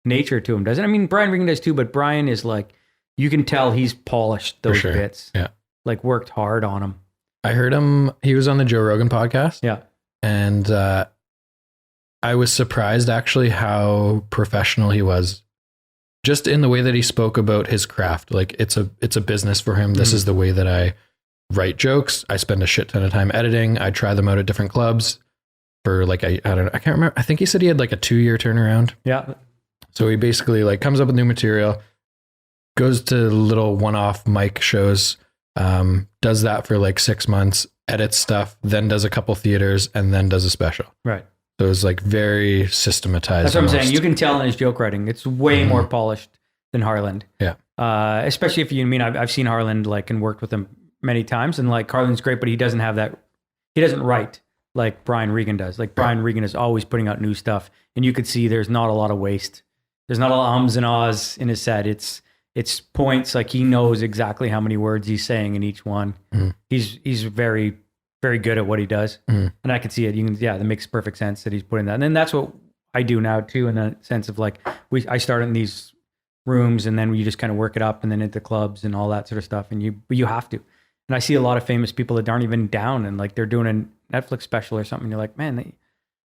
S2: nature to him, doesn't it? I mean, Brian Regan does too, but Brian is like, you can tell he's polished those bits.
S1: Yeah.
S2: Like, worked hard on them.
S1: I heard him, he was on the Joe Rogan podcast.
S2: Yeah.
S1: And I was surprised actually how professional he was, just in the way that he spoke about his craft. Like, it's a business for him. This is the way that I write jokes. I spend a shit ton of time editing. I try them out at different clubs for like, I don't know, I can't remember. I think he said he had like a 2-year turnaround.
S2: Yeah.
S1: So he basically like comes up with new material, goes to little one-off mic shows, does that for like 6 months, edits stuff, then does a couple theaters, and then does a special.
S2: Right.
S1: So it was like very systematized.
S2: That's what I'm saying. You can tell in his joke writing. It's way more polished than Harland.
S1: Yeah.
S2: Especially if I've seen Harland like and worked with him many times, and like Harland's great, but he doesn't have that. He doesn't write like Brian Regan does. Like Brian Regan is always putting out new stuff, and you could see there's not a lot of waste. There's not a lot of ums and ahs in his set. It's points, like he knows exactly how many words he's saying in each one. He's very, very good at what he does. And I can see it. That makes perfect sense that he's putting that. And then that's what I do now too, in the sense of like, I start in these rooms and then you just kind of work it up and then into clubs and all that sort of stuff. And you have to. And I see a lot of famous people that aren't even down and like they're doing a Netflix special or something. You're like, man,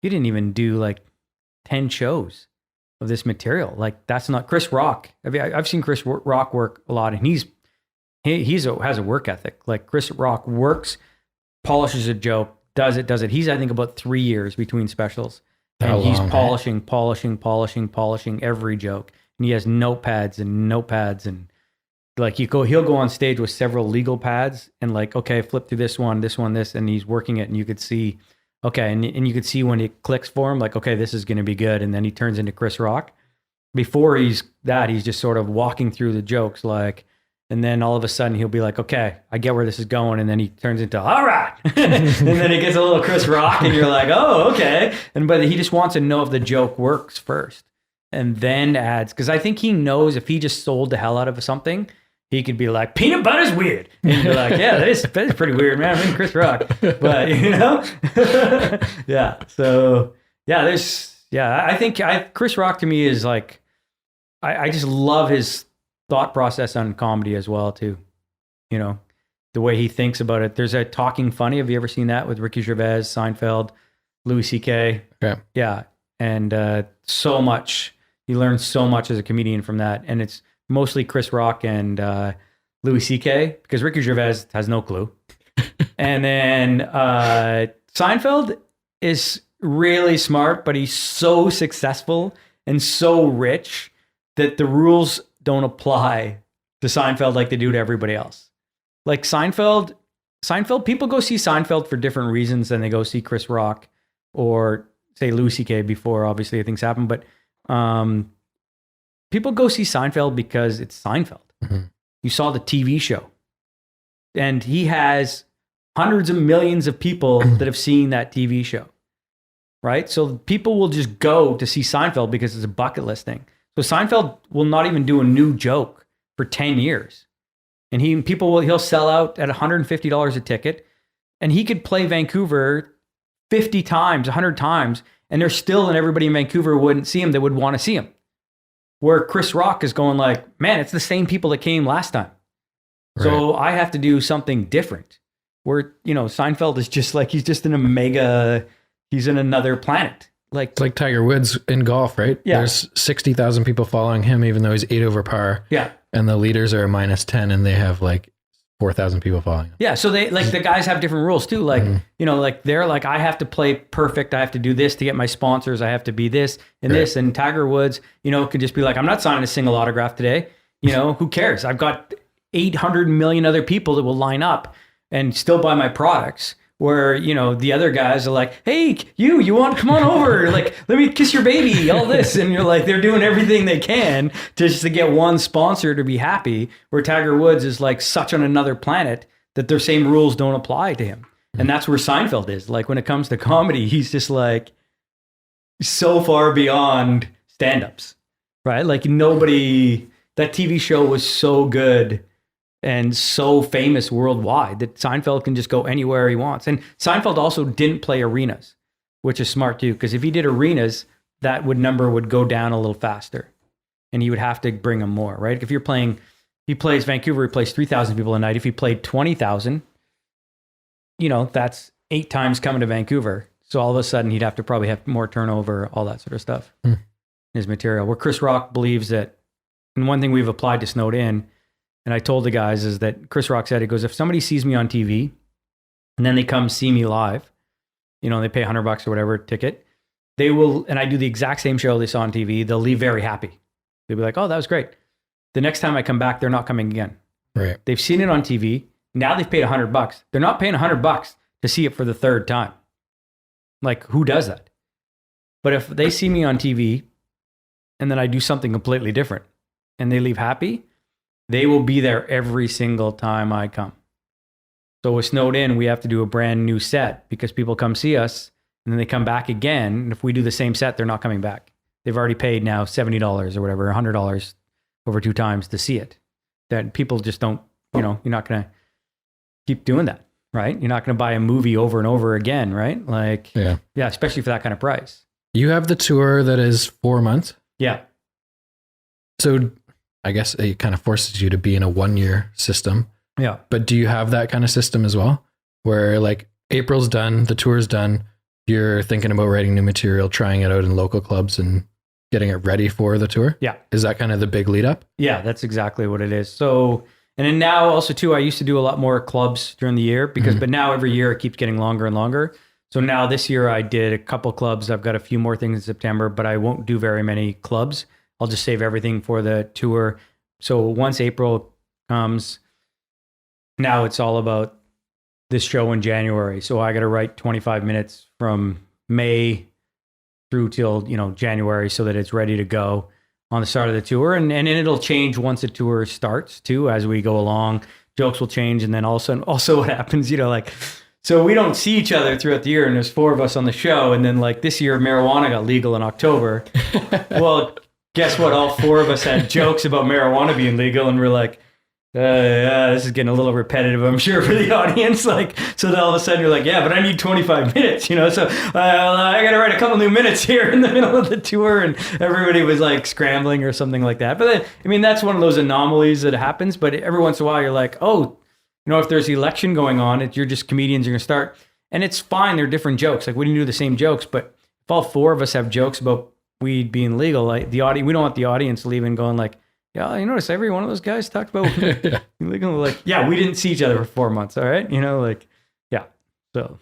S2: you didn't even do like 10 shows of this material. Like, that's not Chris Rock. I mean, I've seen Chris Rock work a lot, and he has a work ethic. Like, Chris Rock works, polishes a joke, does it. He's, I think, about 3 years between specials, and he's polishing every joke. And he has notepads and like he'll go on stage with several legal pads and like, okay, flip through this, and he's working it, and you could see. Okay, and you could see when it clicks for him, like, okay, this is going to be good, and then he turns into Chris Rock. Before he's just sort of walking through the jokes, like, and then all of a sudden he'll be like, okay, I get where this is going, and then he turns into, all right, and then it gets a little Chris Rock, and you're like, oh, okay, but he just wants to know if the joke works first, and then adds, because I think he knows if he just sold the hell out of something, he could be like, peanut butter's weird. And you're like, yeah, that is pretty weird, man. I mean, Chris Rock. But, yeah. So, yeah, I think Chris Rock to me is like, I just love his thought process on comedy as well, too. The way he thinks about it. There's a Talking Funny. Have you ever seen that with Ricky Gervais, Seinfeld, Louis C.K.?
S1: Yeah.
S2: Yeah. And so much. You learn so much as a comedian from that. And it's mostly Chris Rock and Louis C.K. because Ricky Gervais has no clue. And then Seinfeld is really smart, but he's so successful and so rich that the rules don't apply to Seinfeld like they do to everybody else. Like Seinfeld, people go see Seinfeld for different reasons than they go see Chris Rock or say Louis C.K. before obviously things happen, but people go see Seinfeld because it's Seinfeld. Mm-hmm. You saw the TV show. And he has hundreds of millions of people that have seen that TV show. right? So people will just go to see Seinfeld because it's a bucket list thing. So Seinfeld will not even do a new joke for 10 years. And he'll sell out at $150 a ticket. And he could play Vancouver 50 times, 100 times, and everybody in Vancouver wouldn't see him that would want to see him. Where Chris Rock is going like, man, it's the same people that came last time. Right. So I have to do something different. Where, Seinfeld is just like, he's just he's in another planet. Like,
S1: it's like Tiger Woods in golf, right?
S2: Yeah.
S1: There's 60,000 people following him, even though he's 8 over par.
S2: Yeah.
S1: And the leaders are a -10 and they have like 4,000 people following him.
S2: Yeah. So they the guys have different rules too. Like, like they're like, I have to play perfect. I have to do this to get my sponsors. I have to be this and this. And Tiger Woods, could just be like, I'm not signing a single autograph today. Who cares? I've got 800 million other people that will line up and still buy my products. Where, the other guys are like, hey, you want to come on over? Like, let me kiss your baby, all this. And you're like, they're doing everything they can just to get one sponsor to be happy. Where Tiger Woods is like such on another planet that their same rules don't apply to him. And that's where Seinfeld is. Like, when it comes to comedy, he's just like so far beyond stand-ups, right? Like that TV show was so good and so famous worldwide that Seinfeld can just go anywhere he wants. And Seinfeld also didn't play arenas, which is smart too, because if he did arenas, that number would go down a little faster and he would have to bring them more, right? If he plays Vancouver, he plays 3,000 people a night. If he played 20,000, that's 8 times coming to Vancouver. So all of a sudden he'd have to probably have more turnover, all that sort of stuff in his material. Where Chris Rock believes that, and one thing we've applied to Snowed In, and I told the guys is that Chris Rock said, he goes, if somebody sees me on TV and then they come see me live, they pay $100 or whatever ticket, they will, and I do the exact same show they saw on TV, they'll leave very happy. They'll be like, oh, that was great. The next time I come back, they're not coming again.
S1: Right.
S2: They've seen it on TV. Now they've paid $100. They're not paying $100 to see it for the third time. Like, who does that? But if they see me on TV and then I do something completely different and they leave happy, they will be there every single time I come. So with Snowed In, we have to do a brand new set because people come see us and then they come back again. And if we do the same set, they're not coming back. They've already paid now $70 or whatever, $100 over 2 times to see it. That people just don't, you're not going to keep doing that, right? You're not going to buy a movie over and over again, right? Like, yeah, especially for that kind of price.
S1: You have the tour that is 4 months.
S2: Yeah.
S1: So I guess it kind of forces you to be in a 1-year system.
S2: Yeah.
S1: But do you have that kind of system as well? Where like April's done, the tour's done, you're thinking about writing new material, trying it out in local clubs and getting it ready for the tour?
S2: Yeah.
S1: Is that kind of the big lead up?
S2: Yeah, that's exactly what it is. So, and then now also too, I used to do a lot more clubs during the year but now every year it keeps getting longer and longer. So now this year I did a couple clubs. I've got a few more things in September, but I won't do very many clubs. I'll just save everything for the tour. So once April comes, now it's all about this show in January. So I got to write 25 minutes from May through till, January so that it's ready to go on the start of the tour. And it'll change once the tour starts too, as we go along. Jokes will change. And then also what happens, so we don't see each other throughout the year and there's 4 of us on the show. And then like this year, marijuana got legal in October. Well, guess what? All 4 of us had jokes about marijuana being legal, and we're like, this is getting a little repetitive, I'm sure, for the audience. Like, so then all of a sudden you're like, yeah, but I need 25 minutes, so I got to write a couple new minutes here in the middle of the tour, and everybody was like scrambling or something like that. But then, that's one of those anomalies that happens. But every once in a while you're like, oh, if there's the election going on, you're just comedians are going to start, and it's fine. They're different jokes. Like we didn't do the same jokes, but if all 4 of us have jokes about weed being legal, like we don't want the audience leaving going like, yeah, you notice every one of those guys talked about illegal. Like, yeah, we didn't see each other for 4 months. All right. Yeah. So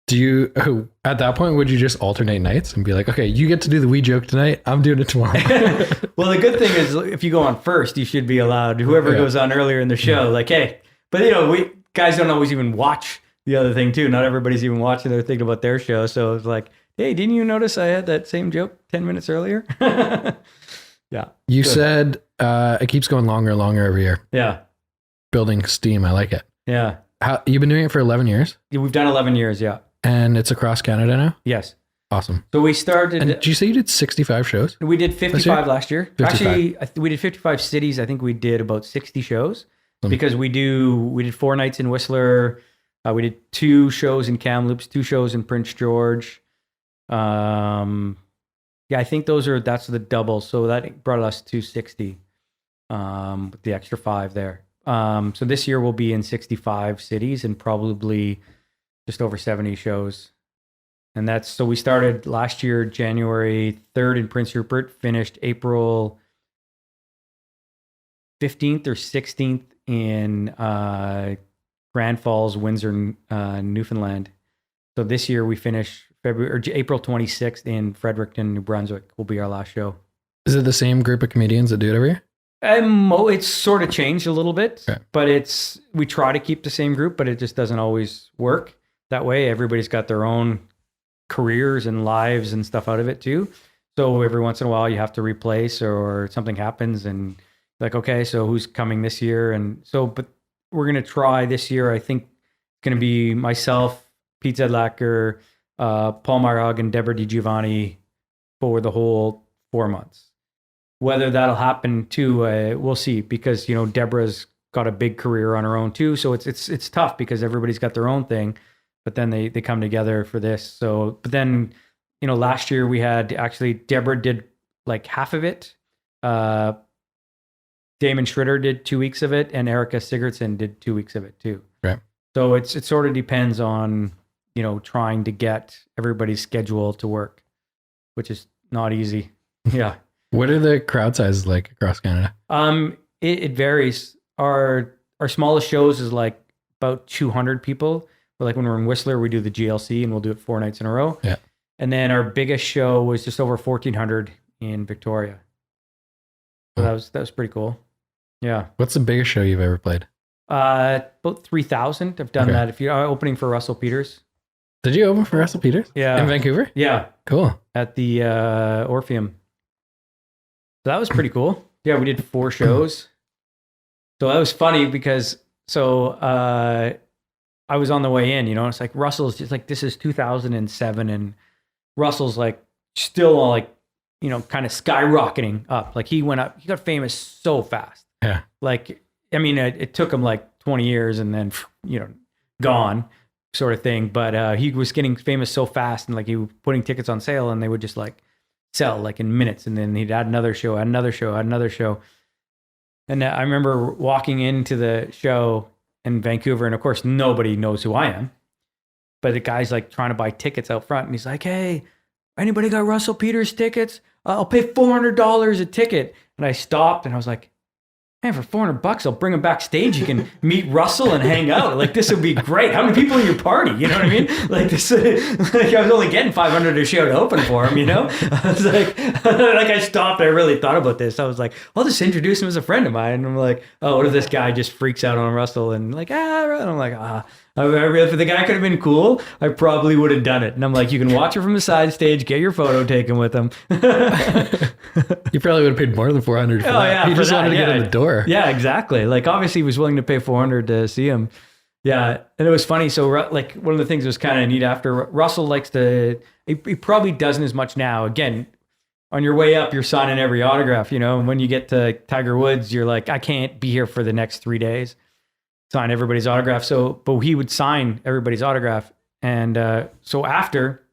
S1: do you, at that point, would you just alternate nights and be like, okay, you get to do the weed joke tonight, I'm doing it tomorrow?
S2: Well, the good thing is if you go on first, you should be allowed, whoever goes on earlier in the show, like, hey, but we guys don't always even watch the other thing too. Not everybody's even watching. They're thinking about their show. So it's like, hey, didn't you notice I had that same joke 10 minutes earlier? Yeah.
S1: You said it keeps going longer and longer every year.
S2: Yeah.
S1: Building steam. I like it.
S2: Yeah.
S1: You've been doing it for 11 years?
S2: We've done 11 years, yeah.
S1: And it's across Canada now?
S2: Yes.
S1: Awesome.
S2: So we started.
S1: And did you say you did 65 shows?
S2: We did 55 last year.
S1: 55.
S2: Actually, we did 55 cities. I think we did about 60 shows because we did 4 nights in Whistler. We did 2 shows in Kamloops, 2 shows in Prince George. Yeah, I think that's the double. So that brought us to 60 with the extra 5 there. So this year we'll be in 65 cities and probably just over 70 shows. And so we started last year, January 3rd in Prince Rupert, finished April 15th or 16th in Grand Falls, Windsor, Newfoundland. So this year we finish April 26th in Fredericton, New Brunswick will be our last show.
S1: Is it the same group of comedians that do it every year?
S2: It's sort of changed a little bit,
S1: okay.
S2: But we try to keep the same group, but it just doesn't always work that way. Everybody's got their own careers and lives and stuff out of it too. So every once in a while you have to replace or something happens and like, okay, so who's coming this year? And so, but we're going to try this year. I think it's going to be myself, Pete Zedlacker, Paul Marog and Deborah DiGiovanni for the whole 4 months. Whether that'll happen too, we'll see because, Deborah's got a big career on her own too. So it's tough because everybody's got their own thing. But then they come together for this. So, but then, last year we had actually Deborah did like half of it. Damon Schritter did 2 weeks of it, and Erica Sigurdsson did 2 weeks of it too.
S1: Right.
S2: So it sort of depends on, trying to get everybody's schedule to work, which is not easy. Yeah.
S1: What are the crowd sizes like across Canada?
S2: It varies. Our smallest shows is like about 200 people. But like when we're in Whistler, we do the GLC and we'll do it 4 nights in a row.
S1: Yeah.
S2: And then our biggest show was just over 1,400 in Victoria. So that was pretty cool. Yeah.
S1: What's the biggest show you've ever played?
S2: About 3,000. I've done that. If you're opening for Russell Peters.
S1: Did you open for Russell Peters?
S2: Yeah.
S1: In Vancouver?
S2: Yeah.
S1: Cool.
S2: At the Orpheum. So that was pretty cool. Yeah, we did 4 shows. So that was funny because I was on the way in, it's like Russell's just like, this is 2007 and Russell's like still like, kind of skyrocketing up. Like he got famous so fast.
S1: Yeah.
S2: Like, I mean, it took him like 20 years and then, gone sort of thing. But he was getting famous so fast and like he was putting tickets on sale and they would just like sell like in minutes. And then he'd add another show. And I remember walking into the show in Vancouver, and of course nobody knows who I am, but the guy's like trying to buy tickets out front and he's like, hey, anybody got Russell Peters tickets? I'll pay $400 a ticket. And I stopped and I was like, man, for $400, I'll bring him backstage. You can meet Russell and hang out. Like, this would be great. How many people in your party? You know what I mean? Like this, like I was only getting 500 a show to open for him, I was like I stopped. I really thought about this. I was like, I'll just introduce him as a friend of mine. And I'm like, oh, what if this guy just freaks out on Russell and like, and I'm like, if the guy could have been cool, I probably would have done it. And I'm like, you can watch it from the side stage, get your photo taken with him.
S1: You probably would have paid more than 400 for that.
S2: Yeah,
S1: He just wanted to get in the door.
S2: Yeah, exactly. Like obviously he was willing to pay 400 to see him. Yeah. And it was funny. So like one of the things that was kind of neat after Russell likes to, he probably doesn't as much now. Again, on your way up, you're signing every autograph, and when you get to Tiger Woods, you're like, I can't be here for the next 3 days. Sign everybody's autograph. But he would sign everybody's autograph. And so after,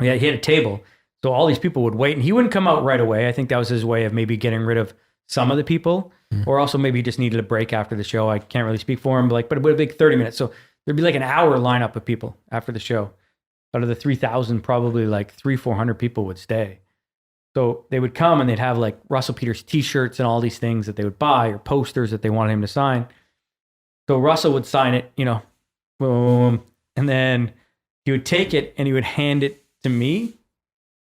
S2: he had a table. So all these people would wait and he wouldn't come out right away. I think that was his way of maybe getting rid of some of the people, or also maybe he just needed a break after the show. I can't really speak for him, but it would be like 30 minutes. So there'd be like an hour lineup of people after the show. Out of the 3,000, probably like 300-400 people would stay. So they would come and they'd have like Russell Peters t-shirts and all these things that they would buy or posters that they wanted him to sign. So Russell would sign it, boom, and then he would take it and he would hand it to me.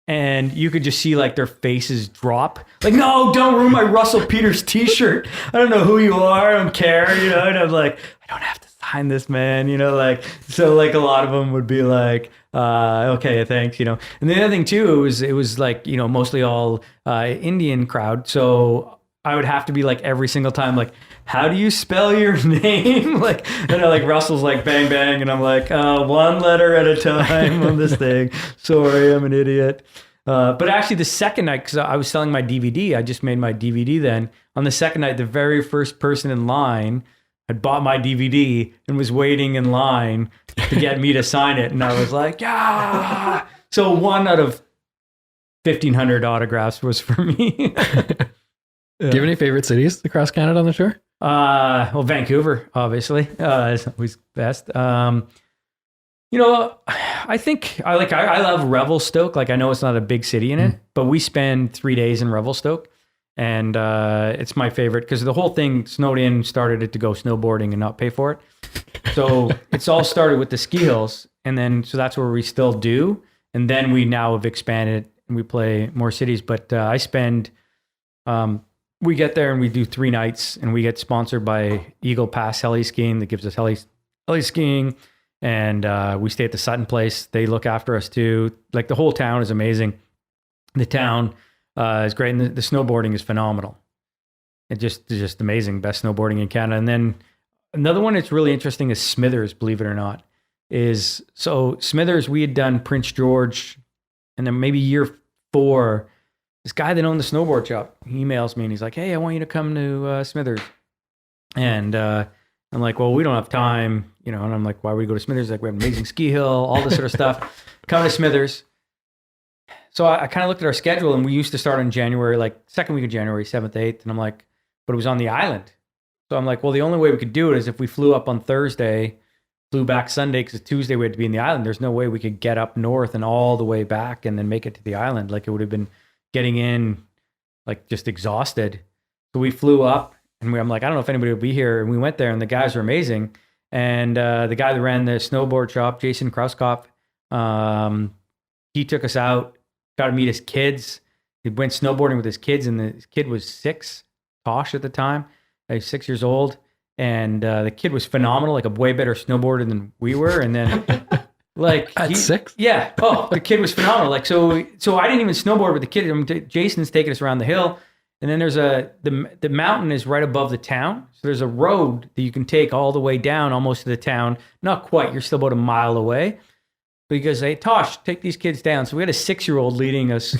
S2: And you could just see like their faces drop. Like, no, don't ruin my Russell Peters t-shirt. I don't know who you are. I don't care. And I'm like, I don't have to sign this, man. So like a lot of them would be like, okay, thanks. And the other thing too, it was like, mostly all Indian crowd. So I would have to be like every single time, like, how do you spell your name? Like, and I like Russell's like bang, bang. And I'm like, one letter at a time on this thing. Sorry, I'm an idiot. But actually the second night, because I was selling my DVD, I just made my DVD then. On the second night, the very first person in line had bought my DVD and was waiting in line to get me to sign it. And I was like, yeah. So 1 out of 1,500 autographs was for me.
S1: Do you have any favorite cities across Canada on the tour?
S2: Well, Vancouver, obviously, is always best. I think I love Revelstoke. Like, I know it's not a big city in it, but we spend 3 days in Revelstoke, and it's my favorite because the whole thing snowed in, started it to go snowboarding and not pay for it. So it's all started with the ski hills, and then so that's where we still do, and then we now have expanded and we play more cities. But I spend. We get there and we do 3 nights, and we get sponsored by Eagle Pass Heli Skiing that gives us heli skiing. And we stay at the Sutton place. They look after us too. Like, the whole town is amazing. The town is great. And the snowboarding is phenomenal. It's just amazing. Best snowboarding in Canada. And then another one that's really interesting is Smithers, believe it or not. So Smithers, we had done Prince George, and then maybe year 4, this guy that owned the snowboard shop, he emails me and he's like, hey, I want you to come to Smithers. And I'm like, well, we don't have time, and I'm like, why would we go to Smithers? Like, we have an amazing ski hill, all this sort of stuff. Come to Smithers. So I kind of looked at our schedule, and we used to start in January, like second week of January, 7th, 8th. And I'm like, but it was on the island. So I'm like, well, the only way we could do it is if we flew up on Thursday, flew back Sunday, because Tuesday we had to be in the island. There's no way we could get up north and all the way back and then make it to the island. Like, it would have been getting in, like, just exhausted. So we flew up, and I'm like, I don't know if anybody will be here. And we went there, and the guys were amazing. And the guy that ran the snowboard shop, Jason Krauskopf, he took us out, got to meet his kids. He went snowboarding with his kids, and his kid was 6, Tosh at the time. He's 6 years old. And the kid was phenomenal, like a way better snowboarder than we were. And then like
S1: at 6?
S2: Yeah. Oh, the kid was phenomenal. Like, so I didn't even snowboard with the kid. I mean, Jason's taking us around the hill. And then there's the mountain is right above the town. So there's a road that you can take all the way down almost to the town. Not quite. You're still about a mile away. Because, hey, Tosh, take these kids down. So we had a 6-year-old leading us,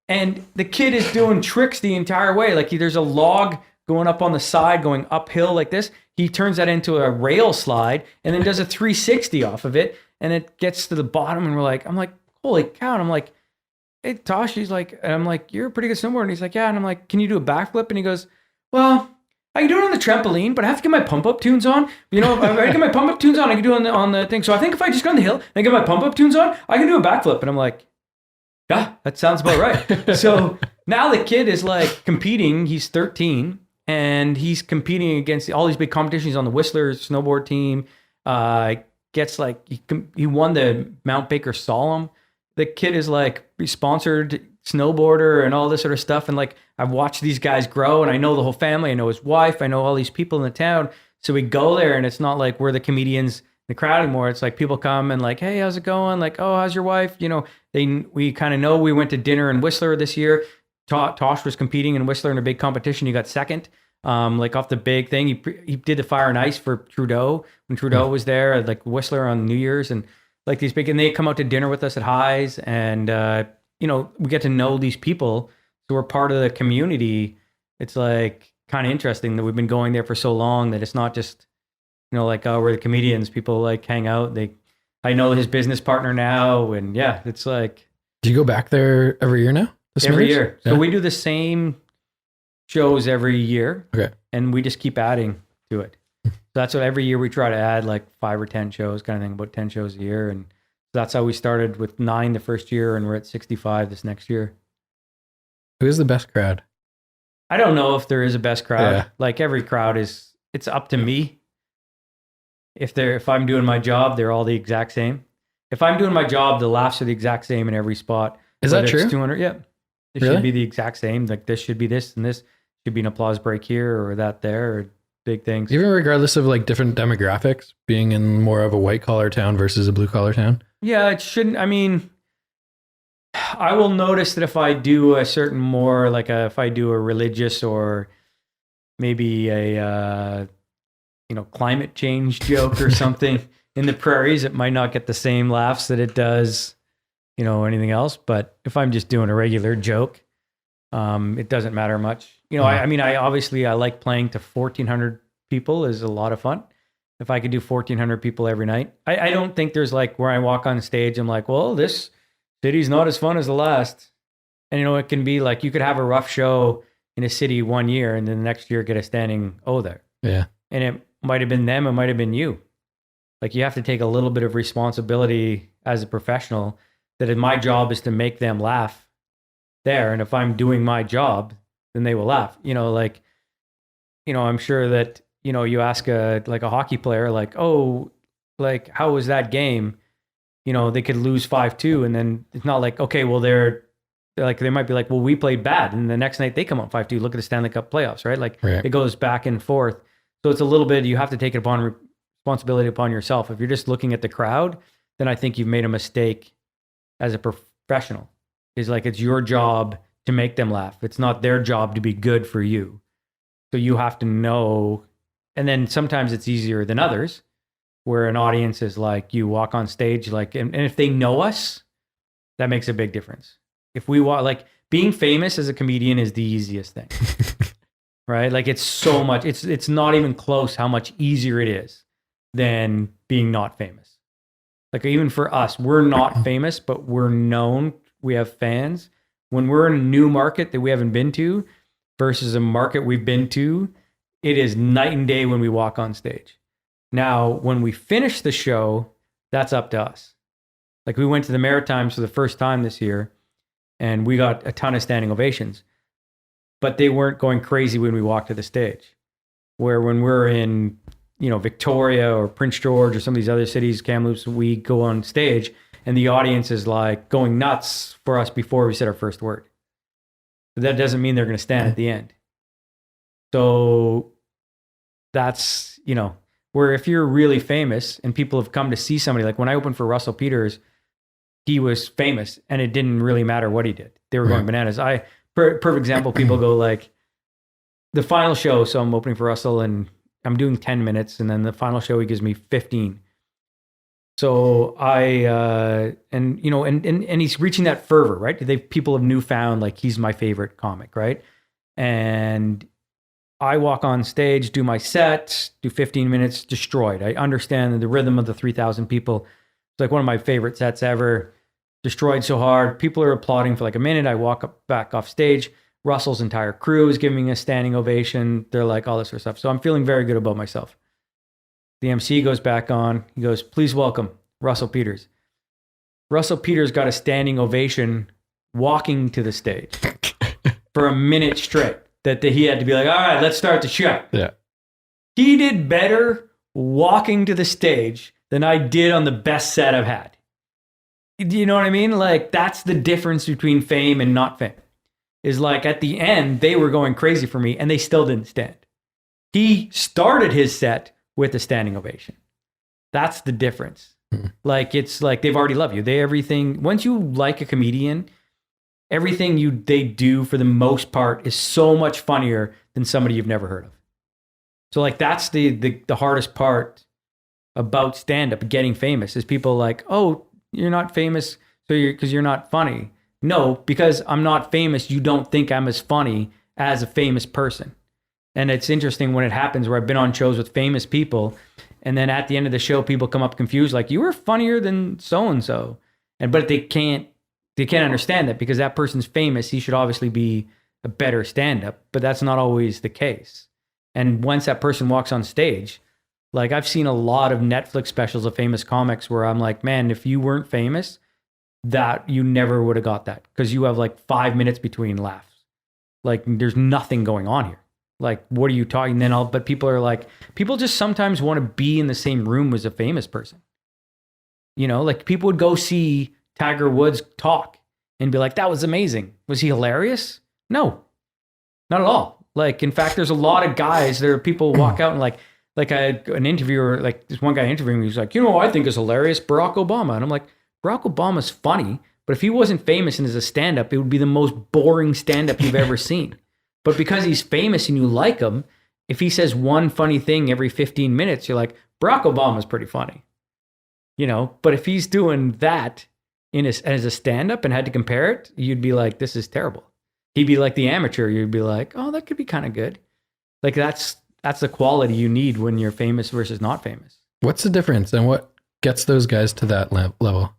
S2: and the kid is doing tricks the entire way. Like, there's a log going up on the side, going uphill like this. He turns that into a rail slide and then does a 360 off of it. And it gets to the bottom, and I'm like, holy cow. And I'm like, hey, Tosh, he's like, and I'm like, you're a pretty good snowboarder. And he's like, yeah. And I'm like, can you do a backflip? And he goes, well, I can do it on the trampoline, but I have to get my pump-up tunes on. If I get my pump-up tunes on, I can do it on the thing. So I think if I just go on the hill and I get my pump-up tunes on, I can do a backflip. And I'm like, yeah, that sounds about right. So now the kid is like competing. He's 13, and he's competing against all these big competitions on the Whistler snowboard team. Gets like, he won the Mount Baker Solemn. The kid is like sponsored snowboarder and all this sort of stuff. And like, I've watched these guys grow, and I know the whole family. I know his wife. I know all these people in the town. So we go there, and it's not like we're the comedians in the crowd anymore. It's like people come and like, hey, how's it going? Like, oh, how's your wife? We kind of know. We went to dinner in Whistler this year. Tosh was competing in Whistler in a big competition. He got second. Like off the big thing. He did the fire and ice for Trudeau when Trudeau was there at like Whistler on New Year's, and like these big, and they come out to dinner with us at Highs, and we get to know these people, so we're part of the community. It's like kind of interesting that we've been going there for so long that it's not just like, oh, we're the comedians. People like hang out. I know his business partner now, and yeah, it's like.
S1: Do you go back there every year now?
S2: Every year.
S1: Yeah.
S2: So we do the same shows every year.
S1: Okay.
S2: And we just keep adding to it. So that's what every year we try to add like 5 or 10 shows, kind of thing, about 10 shows a year. And that's how we started with 9 the first year, and we're at 65 this next year.
S1: Who is the best crowd?
S2: I don't know if there is a best crowd.
S1: Yeah.
S2: Like every crowd it's up to me. If I'm doing my job, they're all the exact same. If I'm doing my job, the laughs are the exact same in every spot.
S1: Is that true?
S2: 200, yeah. It
S1: Really?
S2: should be the exact same. Like this should be this, and this should be an applause break here or that there, or big things.
S1: Even regardless of like different demographics, being in more of a white collar town versus a blue collar town.
S2: Yeah, it shouldn't. I mean, I will notice that if I do a certain more like if I do a religious or maybe a climate change joke or something in the prairies, it might not get the same laughs that it does, anything else. But if I'm just doing a regular joke, it doesn't matter much. I like playing to 1,400 people is a lot of fun. If I could do 1,400 people every night, I don't think there's like where I walk on stage, I'm like, well, this city's not as fun as the last. And it can be like you could have a rough show in a city one year and then the next year get a standing O there.
S1: Yeah.
S2: And it might have been them, it might have been you. Like you have to take a little bit of responsibility as a professional that my job is to make them laugh there. And if I'm doing my job, then they will laugh. I'm sure that, you ask a hockey player, like, oh, like, how was that game? They could lose 5-2 and then it's not like, okay, well, they're like, they might be like, well, we played bad. And the next night they come up 5-2, look at the Stanley Cup playoffs, right? Like It goes back and forth. So it's a little bit, you have to take it upon responsibility upon yourself. If you're just looking at the crowd, then I think you've made a mistake as a professional. It's like, it's your job to make them laugh. It's not their job to be good for you. So you have to know. And then sometimes it's easier than others where an audience is like, you walk on stage, like, and if they know us, that makes a big difference. If we walk, like being famous as a comedian is the easiest thing, right? Like it's so much, it's not even close how much easier it is than being not famous. Like even for us, we're not famous, but we're known. We have fans. When we're in a new market that we haven't been to versus a market we've been to, it is night and day when we walk on stage. Now, when we finish the show, that's up to us. Like we went to the Maritimes for the first time this year and we got a ton of standing ovations, but they weren't going crazy when we walked to the stage. Where when we're in, Victoria or Prince George or some of these other cities, Kamloops, we go on stage and the audience is like going nuts for us before we said our first word. But that doesn't mean they're going to stand at the end. So that's, where if you're really famous and people have come to see somebody, like when I opened for Russell Peters, he was famous and it didn't really matter what he did. They were going bananas. Perfect example, people go like the final show. So I'm opening for Russell and I'm doing 10 minutes. And then the final show, he gives me 15. So and he's reaching that fervor, right? People have newfound, like he's my favorite comic, right? And I walk on stage, do my set, do 15 minutes, destroyed. I understand the rhythm of the 3,000 people. It's like one of my favorite sets ever. Destroyed so hard. People are applauding for like a minute. I walk back off stage. Russell's entire crew is giving me a standing ovation. They're like all this sort of stuff. So I'm feeling very good about myself. The MC goes back on. He goes, please welcome Russell Peters. Russell Peters got a standing ovation walking to the stage for a minute straight. That he had to be like, all right, let's start the show.
S1: Yeah.
S2: He did better walking to the stage than I did on the best set I've had. Do you know what I mean? Like, that's the difference between fame and not fame. Is like, at the end, they were going crazy for me, and they still didn't stand. He started his set with a standing ovation. That's the difference. Mm-hmm. Like, it's like, they've already loved you. Once you like a comedian, everything they do for the most part is so much funnier than somebody you've never heard of. So like that's the hardest part about stand-up, getting famous, is people like, oh, you're not famous because you're not funny. No, because I'm not famous, you don't think I'm as funny as a famous person. And it's interesting when it happens where I've been on shows with famous people and then at the end of the show, people come up confused, like, you were funnier than so-and-so. But they can't understand that because that person's famous. He should obviously be a better stand-up, but that's not always the case. And once that person walks on stage, like I've seen a lot of Netflix specials of famous comics where I'm like, man, if you weren't famous, that you never would have got that because you have like 5 minutes between laughs. Like there's nothing going on here. Like, what are you talking? But people are like, people just sometimes want to be in the same room as a famous person. Like people would go see Tiger Woods talk and be like, that was amazing. Was he hilarious? No, not at all. Like, in fact, there's a lot of guys, there are people who walk out and like I had an interviewer, like this one guy interviewing me, he's like, I think is hilarious, Barack Obama. And I'm like, Barack Obama's funny, But if he wasn't famous and is a stand-up, it would be the most boring stand-up you've ever seen. But because he's famous and you like him, if he says one funny thing every 15 minutes, you're like, Barack Obama's pretty funny. But if he's doing that as a stand-up and had to compare it, you'd be like, this is terrible. He'd be like the amateur. You'd be like, oh, that could be kind of good. Like that's the quality you need when you're famous versus not famous.
S1: What's the difference and what gets those guys to that level?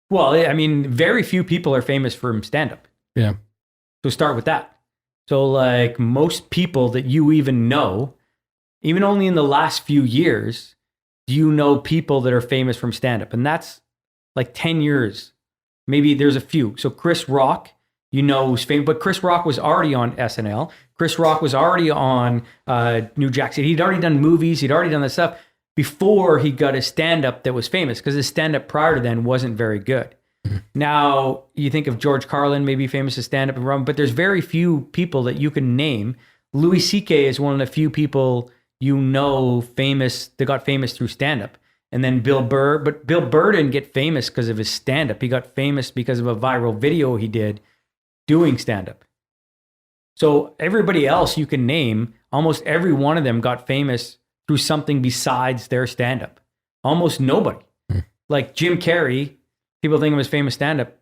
S2: Well, I mean, very few people are famous from stand-up.
S1: Yeah.
S2: So start with that. So like most people that you even know, even only in the last few years, you know people that are famous from stand-up. And that's like 10 years. Maybe there's a few. So Chris Rock, who's famous, but Chris Rock was already on SNL. Chris Rock was already on New Jack City. He'd already done movies. He'd already done that stuff before he got his stand-up that was famous, because his stand-up prior to then wasn't very good. Now, you think of George Carlin, maybe famous as stand-up, but there's very few people that you can name. Louis C.K. is one of the few people famous, that got famous through stand-up. And then Bill Burr, but Bill Burr didn't get famous because of his stand-up. He got famous because of a viral video he did doing stand-up. So everybody else you can name, almost every one of them got famous through something besides their stand-up. Almost nobody. Like Jim Carrey, people think of him as famous stand-up.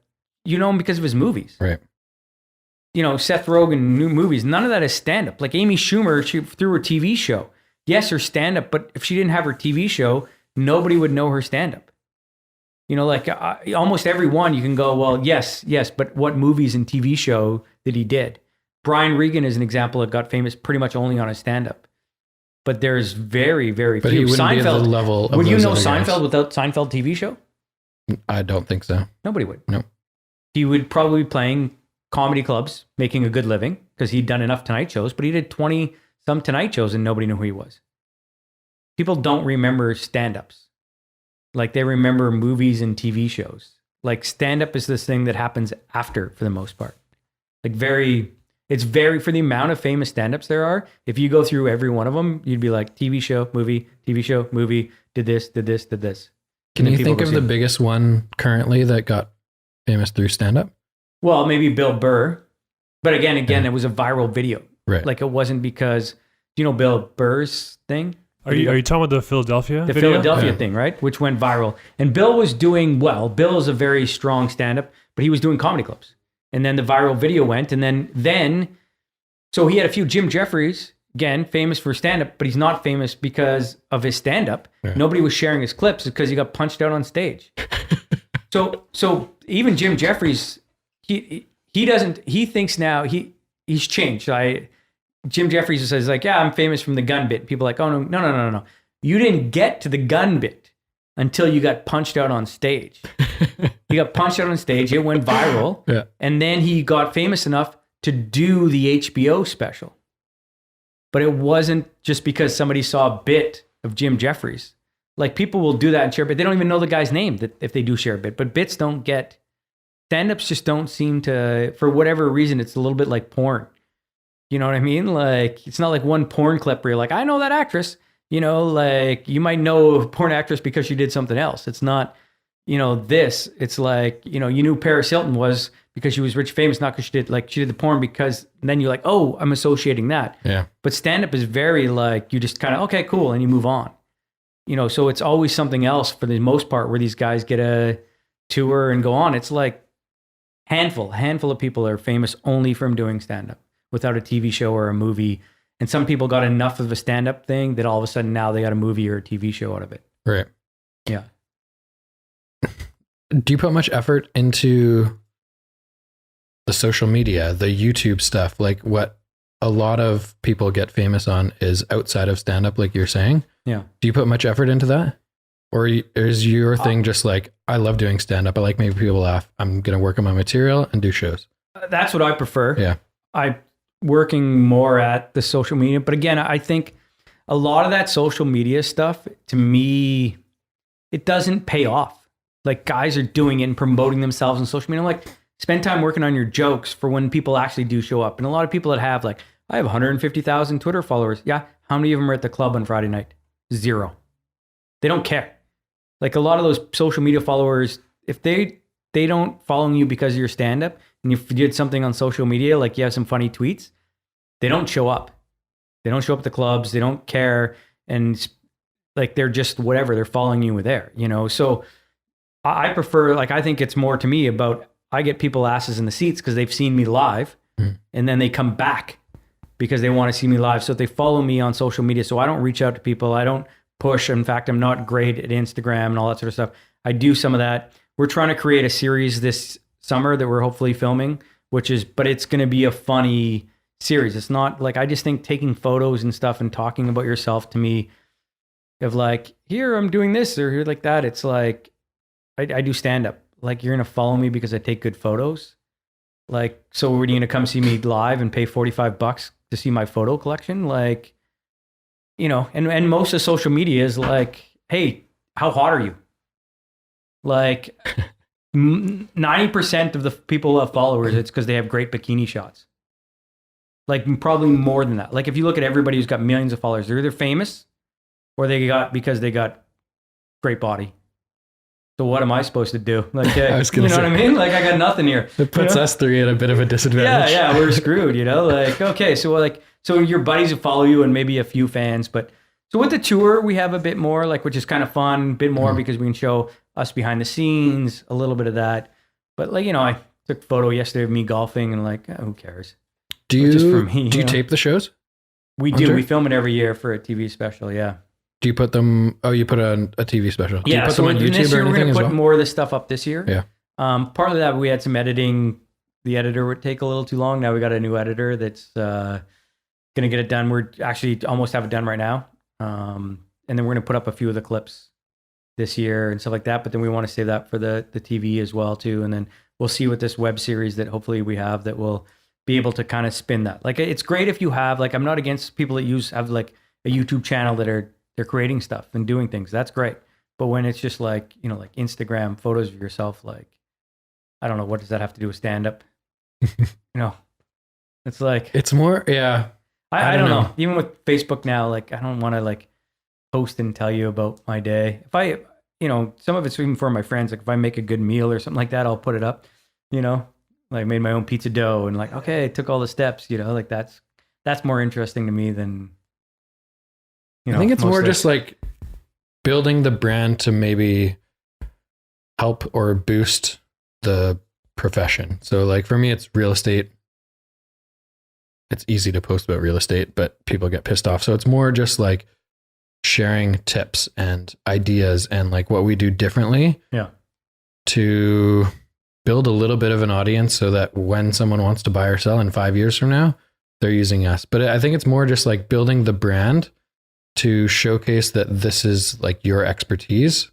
S2: You know him because of his movies.
S1: Right.
S2: Seth Rogen, new movies. None of that is stand-up. Like Amy Schumer, she threw her TV show. Yes, her stand-up, but if she didn't have her TV show, nobody would know her stand-up. Almost every one you can go, well, yes, but what movies and TV show that he did? Brian Regan is an example that got famous pretty much only on his stand-up. But there's very, very
S1: but
S2: few.
S1: He wouldn't be at the level of
S2: would you
S1: those
S2: know
S1: other
S2: Seinfeld
S1: guys.
S2: without Seinfeld TV show?
S1: I don't think so.
S2: Nobody would.
S1: No.
S2: He would probably be playing comedy clubs, making a good living, because he'd done enough Tonight shows, but he did 20 some Tonight shows and nobody knew who he was. People don't remember stand-ups. Like they remember movies and TV shows. Like stand-up is this thing that happens after for the most part. It's very, for the amount of famous stand-ups there are, if you go through every one of them, you'd be like TV show, movie, did this.
S1: Can you think of the biggest one currently that got famous through stand-up?
S2: Well, maybe Bill Burr. But again, it was a viral video.
S1: Right.
S2: Like it wasn't because, do you know Bill Burr's thing?
S3: Are you talking about the Philadelphia
S2: The
S3: video?
S2: Philadelphia thing, right? Which went viral. And Bill was doing well. Bill is a very strong stand-up, but he was doing comedy clubs. And then the viral video went. And then so he had a few. Jim Jeffries, again, famous for stand-up, but he's not famous because of his stand-up. Yeah. Nobody was sharing his clips because he got punched out on stage. So even Jim Jeffries, he thinks now he's changed. Jim Jeffries says like, yeah, I'm famous from the gun bit. People are like, oh no. You didn't get to the gun bit until you got punched out on stage. He got punched out on stage. It went viral.
S1: Yeah.
S2: And then he got famous enough to do the HBO special. But it wasn't just because somebody saw a bit of Jim Jeffries. Like people will do that and share a bit. They don't even know the guy's name if they do share a bit. But bits don't get, stand-ups just don't seem to, for whatever reason, it's a little bit like porn. You know what I mean? Like, it's not like one porn clip where you're like, I know that actress. Like you might know a porn actress because she did something else. It's not, this. It's like, you knew Paris Hilton was because she was rich, famous, not because she did the porn, because then you're like, oh, I'm associating that.
S1: Yeah. But
S2: stand-up is very like, you just kind of, okay, cool, and you move on. So it's always something else for the most part where these guys get a tour and go on. It's like handful of people are famous only from doing stand-up without a TV show or a movie. And some people got enough of a stand-up thing that all of a sudden now they got a movie or a TV show out of it.
S1: Right.
S2: Yeah.
S1: Do you put much effort into the social media, the YouTube stuff? Like what a lot of people get famous on is outside of stand-up, like you're saying.
S2: Yeah.
S1: Do you put much effort into that? Or is your thing just like, I love doing stand-up. I like making people laugh. I'm going to work on my material and do shows.
S2: That's what I prefer.
S1: Yeah.
S2: I'm working more at the social media. But again, I think a lot of that social media stuff, to me, it doesn't pay off. Like guys are doing it and promoting themselves on social media. I'm like, spend time working on your jokes for when people actually do show up. And a lot of people that have like, I have 150,000 Twitter followers. Yeah. How many of them are at the club on Friday night? 0. They don't care. Like a lot of those social media followers, if they they don't follow you because of your stand-up, and if you did something on social media, like you have some funny tweets, they don't show up. They don't show up at the clubs. They don't care. And like, they're just whatever. They're following you there, you know? So I prefer, like, I think it's more to me about, I get people asses in the seats because they've seen me live and then they come back because they want to see me live. So if they follow me on social media, so I don't reach out to people. I don't push. In fact, I'm not great at Instagram and all that sort of stuff. I do some of that. We're trying to create a series this summer that we're hopefully filming, but it's going to be a funny series. It's not like, I just think taking photos and stuff and talking about yourself, to me, of like, here I'm doing this or here like that. It's like, I do stand up. Like, you're going to follow me because I take good photos. Like, so are you going to come see me live and pay $45 to see my photo collection? Like, you know, and most of social media is like, hey, how hot are you? Like 90% of the people who have followers, it's because they have great bikini shots. Like, probably more than that. Like, if you look at everybody who's got millions of followers, they're either famous or because they got great body. So what am I supposed to do? Like, you know what I mean? Like, I got nothing here.
S1: It puts us three at a bit of a disadvantage.
S2: Yeah, we're screwed, you know? Like, okay, so your buddies who follow you and maybe a few fans, but so with the tour, we have a bit more, like, which is kind of fun, a bit more because we can show us behind the scenes, a little bit of that. But, like, you know, I took a photo yesterday of me golfing and, like, who cares?
S1: Do you tape the shows?
S2: We do. We film it every year for a TV special, yeah.
S1: Do you put them? Oh, you put on a TV special. Do
S2: Yeah,
S1: you put
S2: so
S1: them on YouTube
S2: this year
S1: or
S2: we're
S1: anything
S2: going to
S1: as
S2: put
S1: well?
S2: more of this stuff up this year.
S1: Yeah.
S2: Part of that, we had some editing. The editor would take a little too long. Now we got a new editor that's going to get it done. We're actually almost have it done right now. And then we're going to put up a few of the clips this year and stuff like that. But then we want to save that for the TV as well too. And then we'll see with this web series that hopefully we have that will be able to kind of spin that. Like, it's great if you have, like, I'm not against people that have like a YouTube channel that they're creating stuff and doing things. That's great. But when it's just like, you know, like Instagram photos of yourself, like, I don't know, what does that have to do with stand up? You know, it's like,
S1: it's more, yeah.
S2: I don't know. Even with Facebook now, like, I don't want to like post and tell you about my day. If I, you know, some of it's even for my friends. Like, if I make a good meal or something like that, I'll put it up, you know, like made my own pizza dough and like, okay, I took all the steps, you know, like that's more interesting to me than, you know,
S1: I think it's more just like building the brand to maybe help or boost the profession. So like for me, it's real estate. It's easy to post about real estate, but people get pissed off. So it's more just like sharing tips and ideas and like what we do differently.
S2: Yeah.
S1: To build a little bit of an audience so that when someone wants to buy or sell in 5 years from now, they're using us. But I think it's more just like building the brand to showcase that this is like your expertise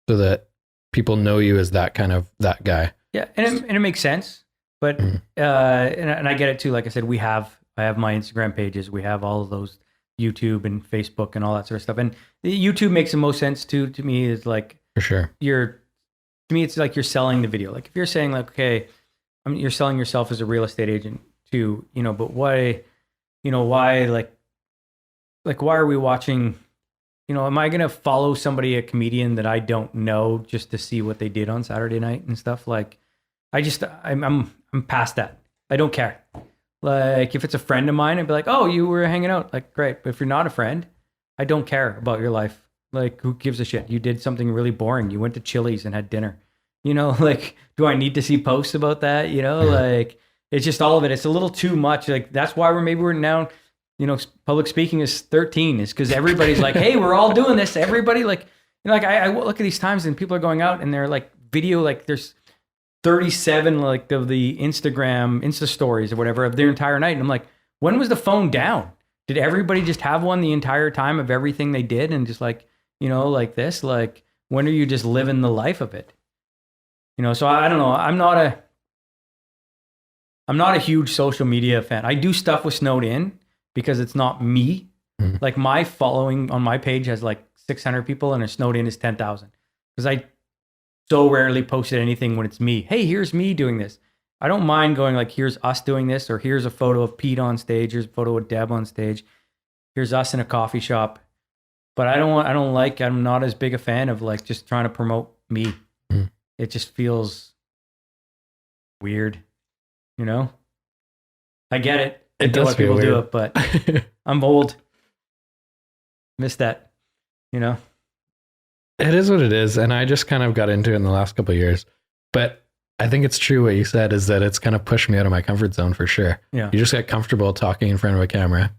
S1: so that people know you as that guy.
S2: Yeah. And it makes sense, but, and I get it too. Like I said, I have my Instagram pages. We have all of those, YouTube and Facebook and all that sort of stuff. And YouTube makes the most sense to me, is like,
S1: for sure.
S2: To me, it's like you're selling the video. Like if you're saying like, okay, you're selling yourself as a real estate agent too, you know, but why why are we watching, you know, am I going to follow somebody, a comedian that I don't know, just to see what they did on Saturday night and stuff? Like, I'm past that. I don't care. Like if it's a friend of mine, I'd be like, oh, you were hanging out. Like, great. But if you're not a friend, I don't care about your life. Like, who gives a shit? You did something really boring. You went to Chili's and had dinner. You know, like, do I need to see posts about that? You know, like, it's just all of it. It's a little too much. Like, that's why we're now, you know, public speaking is 13, is because everybody's like, hey, we're all doing this. Everybody, like, you know, like, I look at these times and people are going out and they're like video, like, there's 37, like, of the Insta stories or whatever of their entire night. And I'm like, when was the phone down? Did everybody just have one the entire time of everything they did? And just like, you know, like this, like, when are you just living the life of it? You know, so I don't know. I'm not a huge social media fan. I do stuff with Snowed In because it's not me. Mm-hmm. Like my following on my page has like 600 people and a Snowed In is 10,000. Because I so rarely posted anything when it's me. Hey, here's me doing this. I don't mind going like, here's us doing this, or here's a photo of Pete on stage, here's a photo of Deb on stage, here's us in a coffee shop. But I'm not as big a fan of like just trying to promote me. Mm. It just feels weird, you know? I get it. I
S1: It
S2: get
S1: does
S2: why
S1: feel
S2: people do
S1: weird.
S2: it, but I'm old. Miss that, you know?
S1: It is what it is. And I just kind of got into it in the last couple of years. But I think it's true what you said is that it's kind of pushed me out of my comfort zone for sure.
S2: Yeah.
S1: You just get comfortable talking in front of a camera,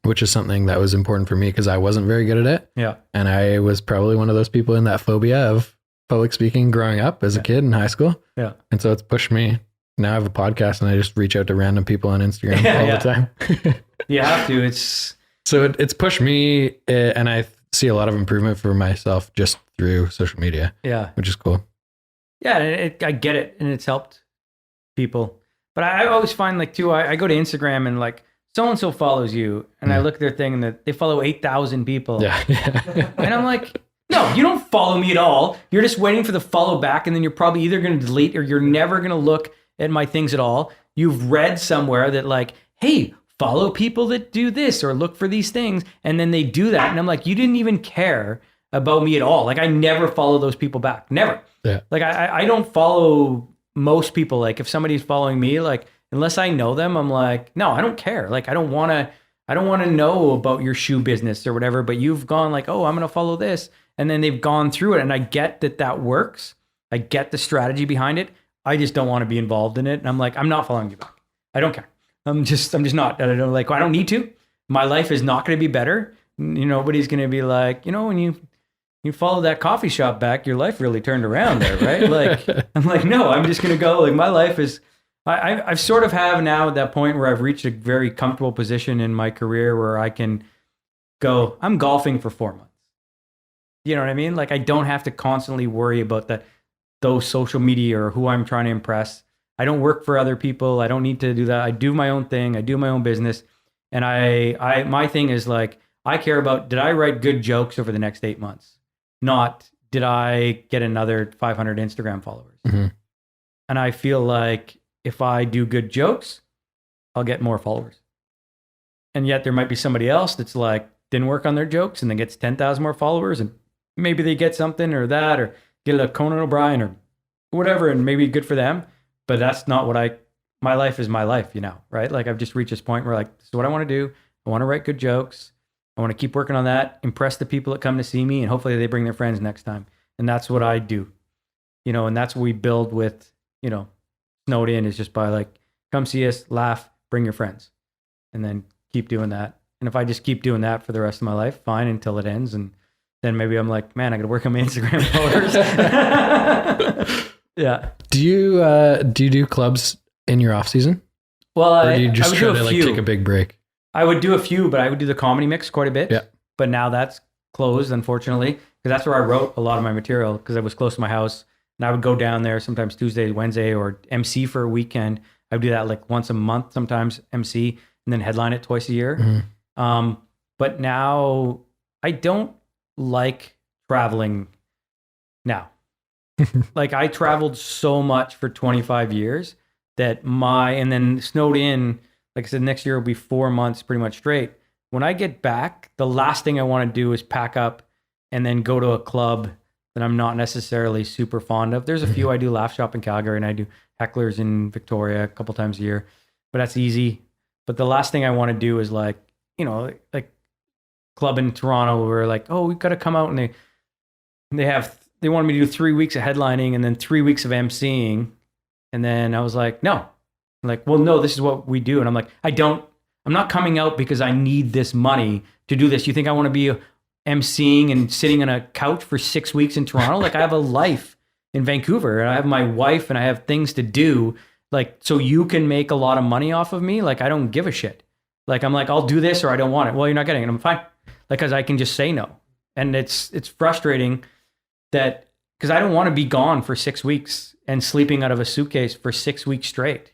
S1: which is something that was important for me because I wasn't very good at it.
S2: Yeah.
S1: And I was probably one of those people in that phobia of public speaking growing up as a kid in high school.
S2: Yeah.
S1: And so it's pushed me. Now I have a podcast and I just reach out to random people on Instagram all the time.
S2: You have to. It's
S1: So it's pushed me, and I see a lot of improvement for myself just through social media, which is cool.
S2: Yeah, I get it, and it's helped people. But I always find like too, I go to Instagram and like so and so follows you, and I look at their thing and that they follow 8,000 people.
S1: Yeah.
S2: And I'm like, no, you don't follow me at all. You're just waiting for the follow back, and then you're probably either going to delete or you're never going to look at my things at all. You've read somewhere that like, hey, follow people that do this or look for these things. And then they do that. And I'm like, you didn't even care about me at all. Like I never follow those people back. Never.
S1: Yeah.
S2: Like I don't follow most people. Like if somebody's following me, like unless I know them, I'm like, no, I don't care. Like I don't want to know about your shoe business or whatever, but you've gone like, oh, I'm going to follow this. And then they've gone through it. And I get that works. I get the strategy behind it. I just don't want to be involved in it. And I'm like, I'm not following you back. I don't care. I'm just not. I don't need to. My life is not going to be better. Nobody's going to be like, when you follow that coffee shop back, your life really turned around there, right? Like, I'm like, no, I'm just going to go. Like my life is, I've sort of have now at that point where I've reached a very comfortable position in my career where I can go, I'm golfing for 4 months. You know what I mean? Like I don't have to constantly worry about those social media or who I'm trying to impress. I don't work for other people. I don't need to do that. I do my own thing. I do my own business. And my thing is like, I care about, did I write good jokes over the next 8 months? Not, did I get another 500 Instagram followers?
S1: Mm-hmm.
S2: And I feel like if I do good jokes, I'll get more followers. And yet there might be somebody else that's like, didn't work on their jokes and then gets 10,000 more followers. And maybe they get something or that, or get a Conan O'Brien or whatever. And maybe good for them. But that's not what my life is my life, right? Like I've just reached this point where like, this is what I want to do. I want to write good jokes. I want to keep working on that, impress the people that come to see me, and hopefully they bring their friends next time. And that's what I do, and that's what we build with, Snowed In is just by like, come see us, laugh, bring your friends, and then keep doing that. And if I just keep doing that for the rest of my life, fine, until it ends. And then maybe I'm like, man, I got to work on my Instagram followers. Yeah.
S1: Do you do clubs in your off season?
S2: Well,
S1: or do you just try to like
S2: few.
S1: take a big break?
S2: I would do a few, but I would do the comedy mix quite a bit.
S1: Yeah.
S2: But now that's closed, unfortunately, because that's where I wrote a lot of my material because I was close to my house. And I would go down there sometimes Tuesday, Wednesday, or MC for a weekend. I would do that like once a month, sometimes MC, and then headline it twice a year.
S1: Mm-hmm.
S2: But now I don't like traveling now. Like I traveled so much for 25 years that and then Snowed In, like I said, next year will be 4 months pretty much straight. When I get back, the last thing I want to do is pack up and then go to a club that I'm not necessarily super fond of. There's a few I do Laugh Shop in Calgary and I do Hecklers in Victoria a couple times a year, but that's easy. But the last thing I want to do is like, like club in Toronto where like, oh, we've got to come out and they wanted me to do 3 weeks of headlining and then 3 weeks of MCing. And then I was like, no. I'm like, well, no, this is what we do. And I'm like, I'm not coming out because I need this money to do this. You think I want to be MCing and sitting on a couch for 6 weeks in Toronto? Like I have a life in Vancouver and I have my wife and I have things to do. Like, so you can make a lot of money off of me. Like, I don't give a shit. Like, I'm like, I'll do this or I don't want it. Well, you're not getting it. I'm fine. Like, cause I can just say no. And it's frustrating that, cause I don't want to be gone for 6 weeks and sleeping out of a suitcase for 6 weeks straight.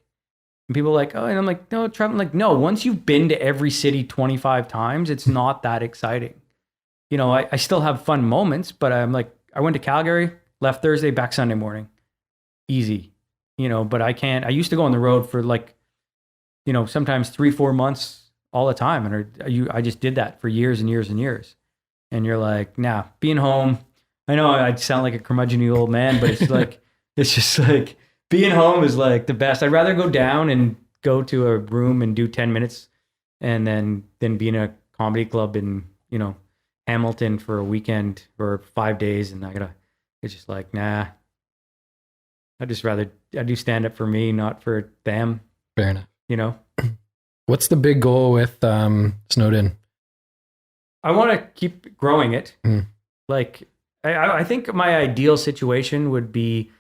S2: And people are like, oh, and I'm like, no, traveling. Like, no, once you've been to every city 25 times, it's not that exciting. I still have fun moments, but I'm like, I went to Calgary, left Thursday, back Sunday morning. Easy, but I can't. I used to go on the road for like, sometimes 3-4 months all the time. And I just did that for years and years and years. And you're like, nah, being home. I know I sound like a curmudgeon-y old man, but it's like, it's just like, being home is like the best. I'd rather go down and go to a room and do 10 minutes and then be in a comedy club in, Hamilton for a weekend or 5 days. And it's just like, nah, I do stand up for me, not for them.
S1: Fair enough.
S2: What's
S1: the big goal with Snowed In?
S2: I want to keep growing it. Like, I think my ideal situation would be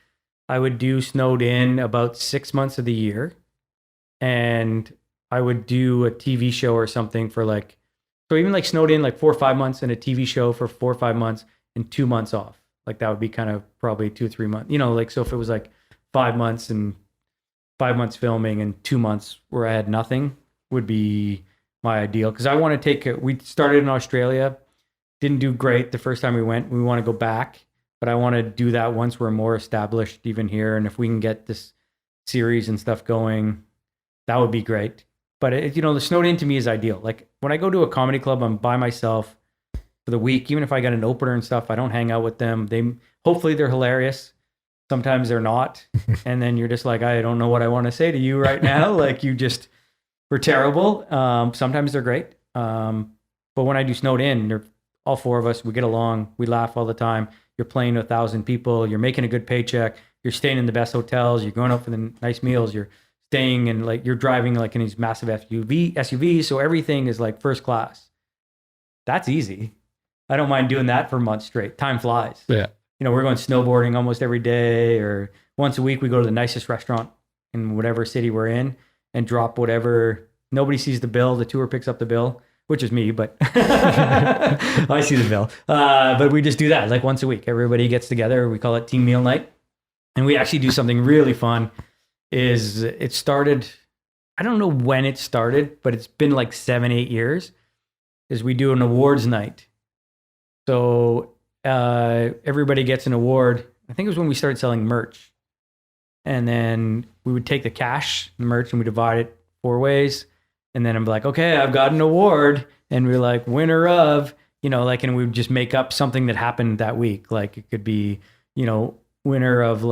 S2: I would do Snowed In about 6 months of the year. And I would do a TV show or something for so even like Snowed In, like 4 or 5 months, and a TV show for 4 or 5 months and 2 months off. Like that would be kind of probably 2 or 3 months, so if it was like 5 months and 5 months filming and 2 months where I had nothing would be my ideal. Cause I want to we started in Australia, didn't do great the first time we went. We want to go back, but I want to do that once we're more established even here. And if we can get this series and stuff going, that would be great. But the Snowed In to me is ideal. Like when I go to a comedy club, I'm by myself for the week. Even if I got an opener and stuff, I don't hang out with them. Hopefully they're hilarious. Sometimes they're not. And then you're just like, I don't know what I want to say to you right now. Like you just were terrible. Sometimes they're great. But when I do Snowed In, they're all 4 of us. We get along. We laugh all the time. You're playing to 1,000 people. You're making a good paycheck. You're staying in the best hotels. You're going out for the nice meals. You're staying in you're driving in these massive SUVs. So everything is like first class. That's easy. I don't mind doing that for months straight. Time flies.
S1: Yeah.
S2: We're going snowboarding almost every day, or once a week we go to the nicest restaurant in whatever city we're in and drop whatever. Nobody sees the bill. The tour picks up the bill, which is me, but I see the bill. But we just do that like once a week. Everybody gets together. We call it team meal night. And we actually do something really fun. It started, I don't know when it started, but it's been like 7-8 years, is we do an awards night. So everybody gets an award. I think it was when we started selling merch. And then we would take the cash, the merch, and we divide it 4 ways. And then I'm like, okay, I've got an award. And we're like, winner of, and we would just make up something that happened that week. Like it could be, winner of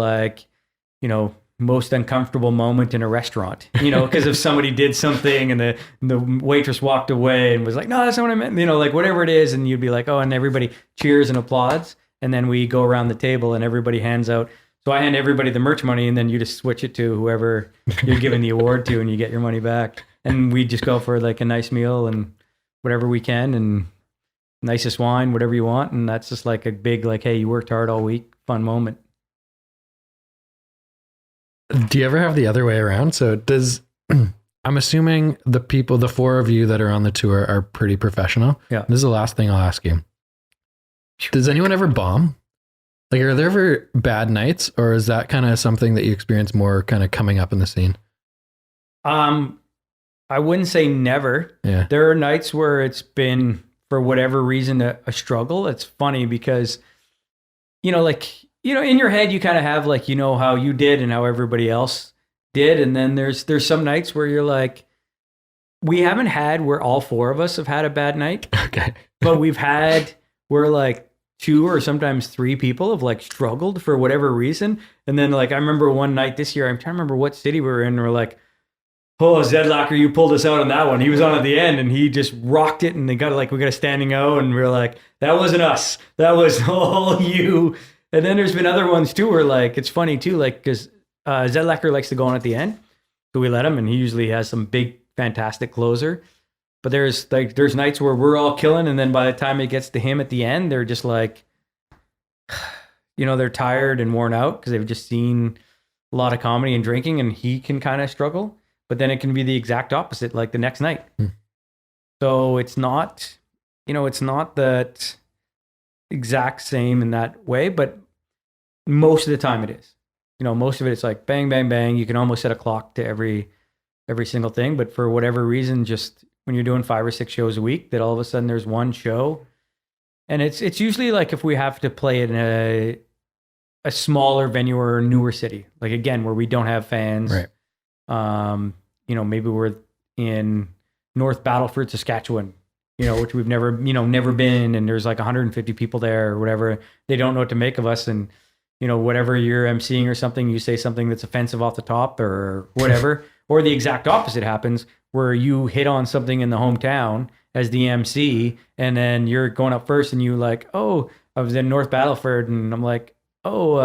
S2: most uncomfortable moment in a restaurant, because if somebody did something and the waitress walked away and was like, no, that's not what I meant, whatever it is. And you'd be like, oh, and everybody cheers and applauds. And then we go around the table and everybody hands out. So I hand everybody the merch money and then you just switch it to whoever you're giving the award to and you get your money back. And we just go for a nice meal and whatever we can and nicest wine, whatever you want. And that's just like a big, hey, you worked hard all week, fun moment.
S1: Do you ever have the other way around? So I'm assuming the 4 of you that are on the tour are pretty professional.
S2: Yeah.
S1: This is the last thing I'll ask you. Does anyone ever bomb? Like, are there ever bad nights, or is that kind of something that you experience more kind of coming up in the scene?
S2: I wouldn't say never.
S1: Yeah.
S2: There are nights where it's been, for whatever reason, a struggle. It's funny because, in your head, you kind of have how you did and how everybody else did. And then there's some nights where you're like, we haven't had where all 4 of us have had a bad night.
S1: Okay.
S2: But we've had where 2 or sometimes 3 people have struggled for whatever reason. And then I remember one night this year, I'm trying to remember what city we were in. We're like, oh, Zedlacker, you pulled us out on that one. He was on at the end and he just rocked it. And they got we got a standing O and we were like, that wasn't us. That was all you. And then there's been other ones too where it's funny too, because Zedlacker likes to go on at the end. So we let him and he usually has some big, fantastic closer. But there's nights where we're all killing. And then by the time it gets to him at the end, they're just they're tired and worn out because they've just seen a lot of comedy and drinking and he can kind of struggle. But then it can be the exact opposite, the next night. So it's not that exact same in that way, but most of the time it is. Most of it, it's bang, bang, bang. You can almost set a clock to every single thing. But for whatever reason, just when you're doing 5 or 6 shows a week, that all of a sudden there's one show. And it's usually if we have to play it in a smaller venue or a newer city, again, where we don't have fans.
S1: Right.
S2: Maybe we're in North Battleford, Saskatchewan, which we've never been, and there's 150 people there or whatever. They don't know what to make of us. And, whatever you're emceeing or something, you say something that's offensive off the top or whatever, or the exact opposite happens where you hit on something in the hometown as the MC, and then you're going up first and you like, oh, I was in North Battleford, and I'm like, oh,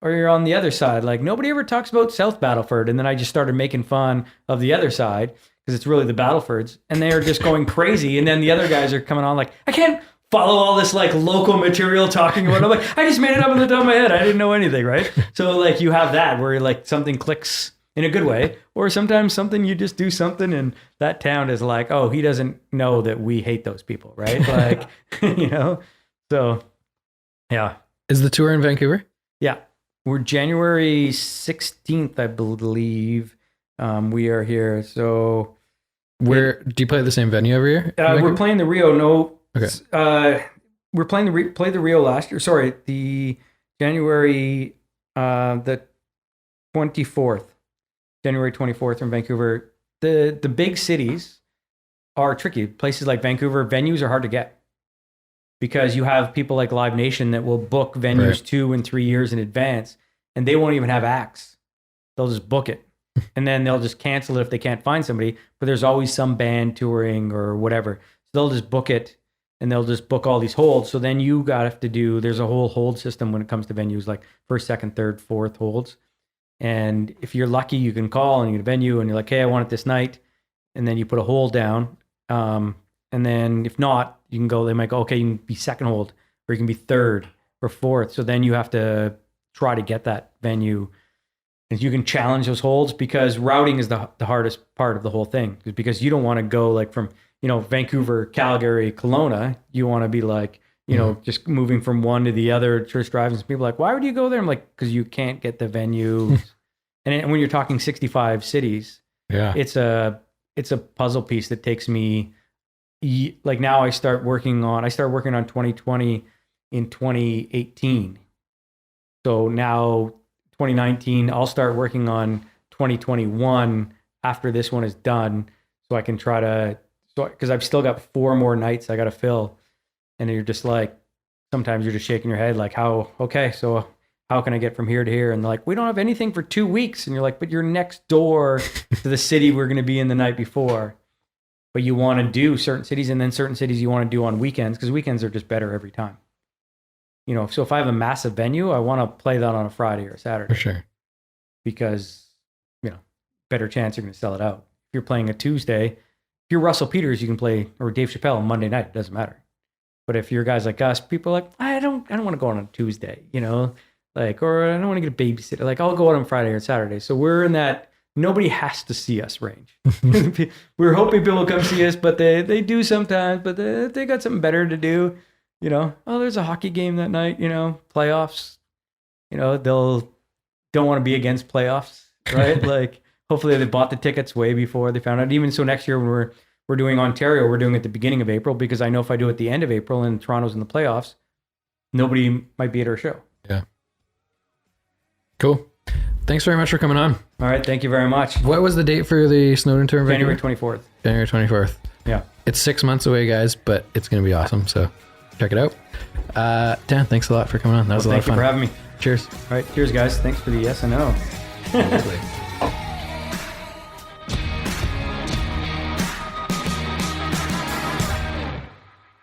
S2: or you're on the other side. Like, nobody ever talks about South Battleford. And then I just started making fun of the other side because it's really the Battlefords, and they're just going crazy. And then the other guys are coming on like, I can't follow all this like local material talking about it. I'm like, I just made it up on the top of my head. I didn't know anything, right? So like you have that where like something clicks in a good way, or sometimes something you just do something and that town is like, oh, he doesn't know that we hate those people, right? Like, so yeah.
S1: Is the tour in Vancouver?
S2: Yeah. We're January 16th, I believe. We are here. So
S1: where do you play at the same venue every year?
S2: We're playing the Rio. No.
S1: Okay.
S2: We're playing the Rio last year. Sorry, the January the 24th, January 24th in Vancouver. The big cities are tricky. Places like Vancouver, venues are hard to get because you have people like Live Nation that will book venues 2 and 3 years in advance, and they won't even have acts. They'll just book it, and then they'll just cancel it if they can't find somebody. But there's always some band touring or whatever, so they'll just book it. And they'll just book all these holds. So then you have to do, there's a whole hold system when it comes to venues, like first, second, third, fourth holds. And if you're lucky, you can call and you get a venue and you're like, hey, I want it this night. And then you put a hold down. And then if not, you can go, they might go, okay, you can be second hold, or you can be third or fourth. So then you have to try to get that venue. And you can challenge those holds because routing is the hardest part of the whole thing. Because you don't want to go like from, Vancouver, Calgary, Kelowna, you want to be like, just moving from one to the other, church drives, and people are like, why would you go there? I'm like, because you can't get the venue. And when you're talking 65 cities, it's a puzzle piece that takes me, like now I started working on 2020 in 2018. So now 2019, I'll start working on 2021 after this one is done. So I can try to, because I've still got 4 more nights I got to fill. And you're just like, sometimes you're just shaking your head like, so how can I get from here to here? And they're like, we don't have anything for 2 weeks. And you're like, but you're next door to the city we're going to be in the night before. But you want to do certain cities, and then certain cities you want to do on weekends, because weekends are just better every time. So if I have a massive venue, I want to play that on a Friday or a Saturday.
S1: For sure.
S2: Because, better chance you're going to sell it out. If you're playing a Tuesday, if you're Russell Peters, you can play, or Dave Chappelle on Monday night. It doesn't matter. But if you're guys like us, people are like, I don't want to go on a Tuesday, like, or I don't want to get a babysitter. Like, I'll go out on Friday or Saturday. So we're in that nobody has to see us range. We're hoping people will come see us, but they do sometimes. But they got something better to do. Oh, there's a hockey game that night. Playoffs. They'll don't want to be against playoffs, right? Like, hopefully they bought the tickets way before they found out. Even so, next year when we're doing Ontario, we're doing it at the beginning of April, because I know if I do it at the end of April and Toronto's in the playoffs, nobody might be at our show.
S1: Yeah. Cool. Thanks very much for coming on.
S2: All right. Thank you very much.
S1: What was the date for the Snowden tour?
S2: January 24th.
S1: January 24th.
S2: Yeah.
S1: It's 6 months away, guys, but it's going to be awesome. So check it out. Dan, thanks a lot for coming on. That was a lot of fun.
S2: Thank you for having me.
S1: Cheers.
S2: All right. Cheers, guys. Thanks for the yes and no.
S1: Absolutely.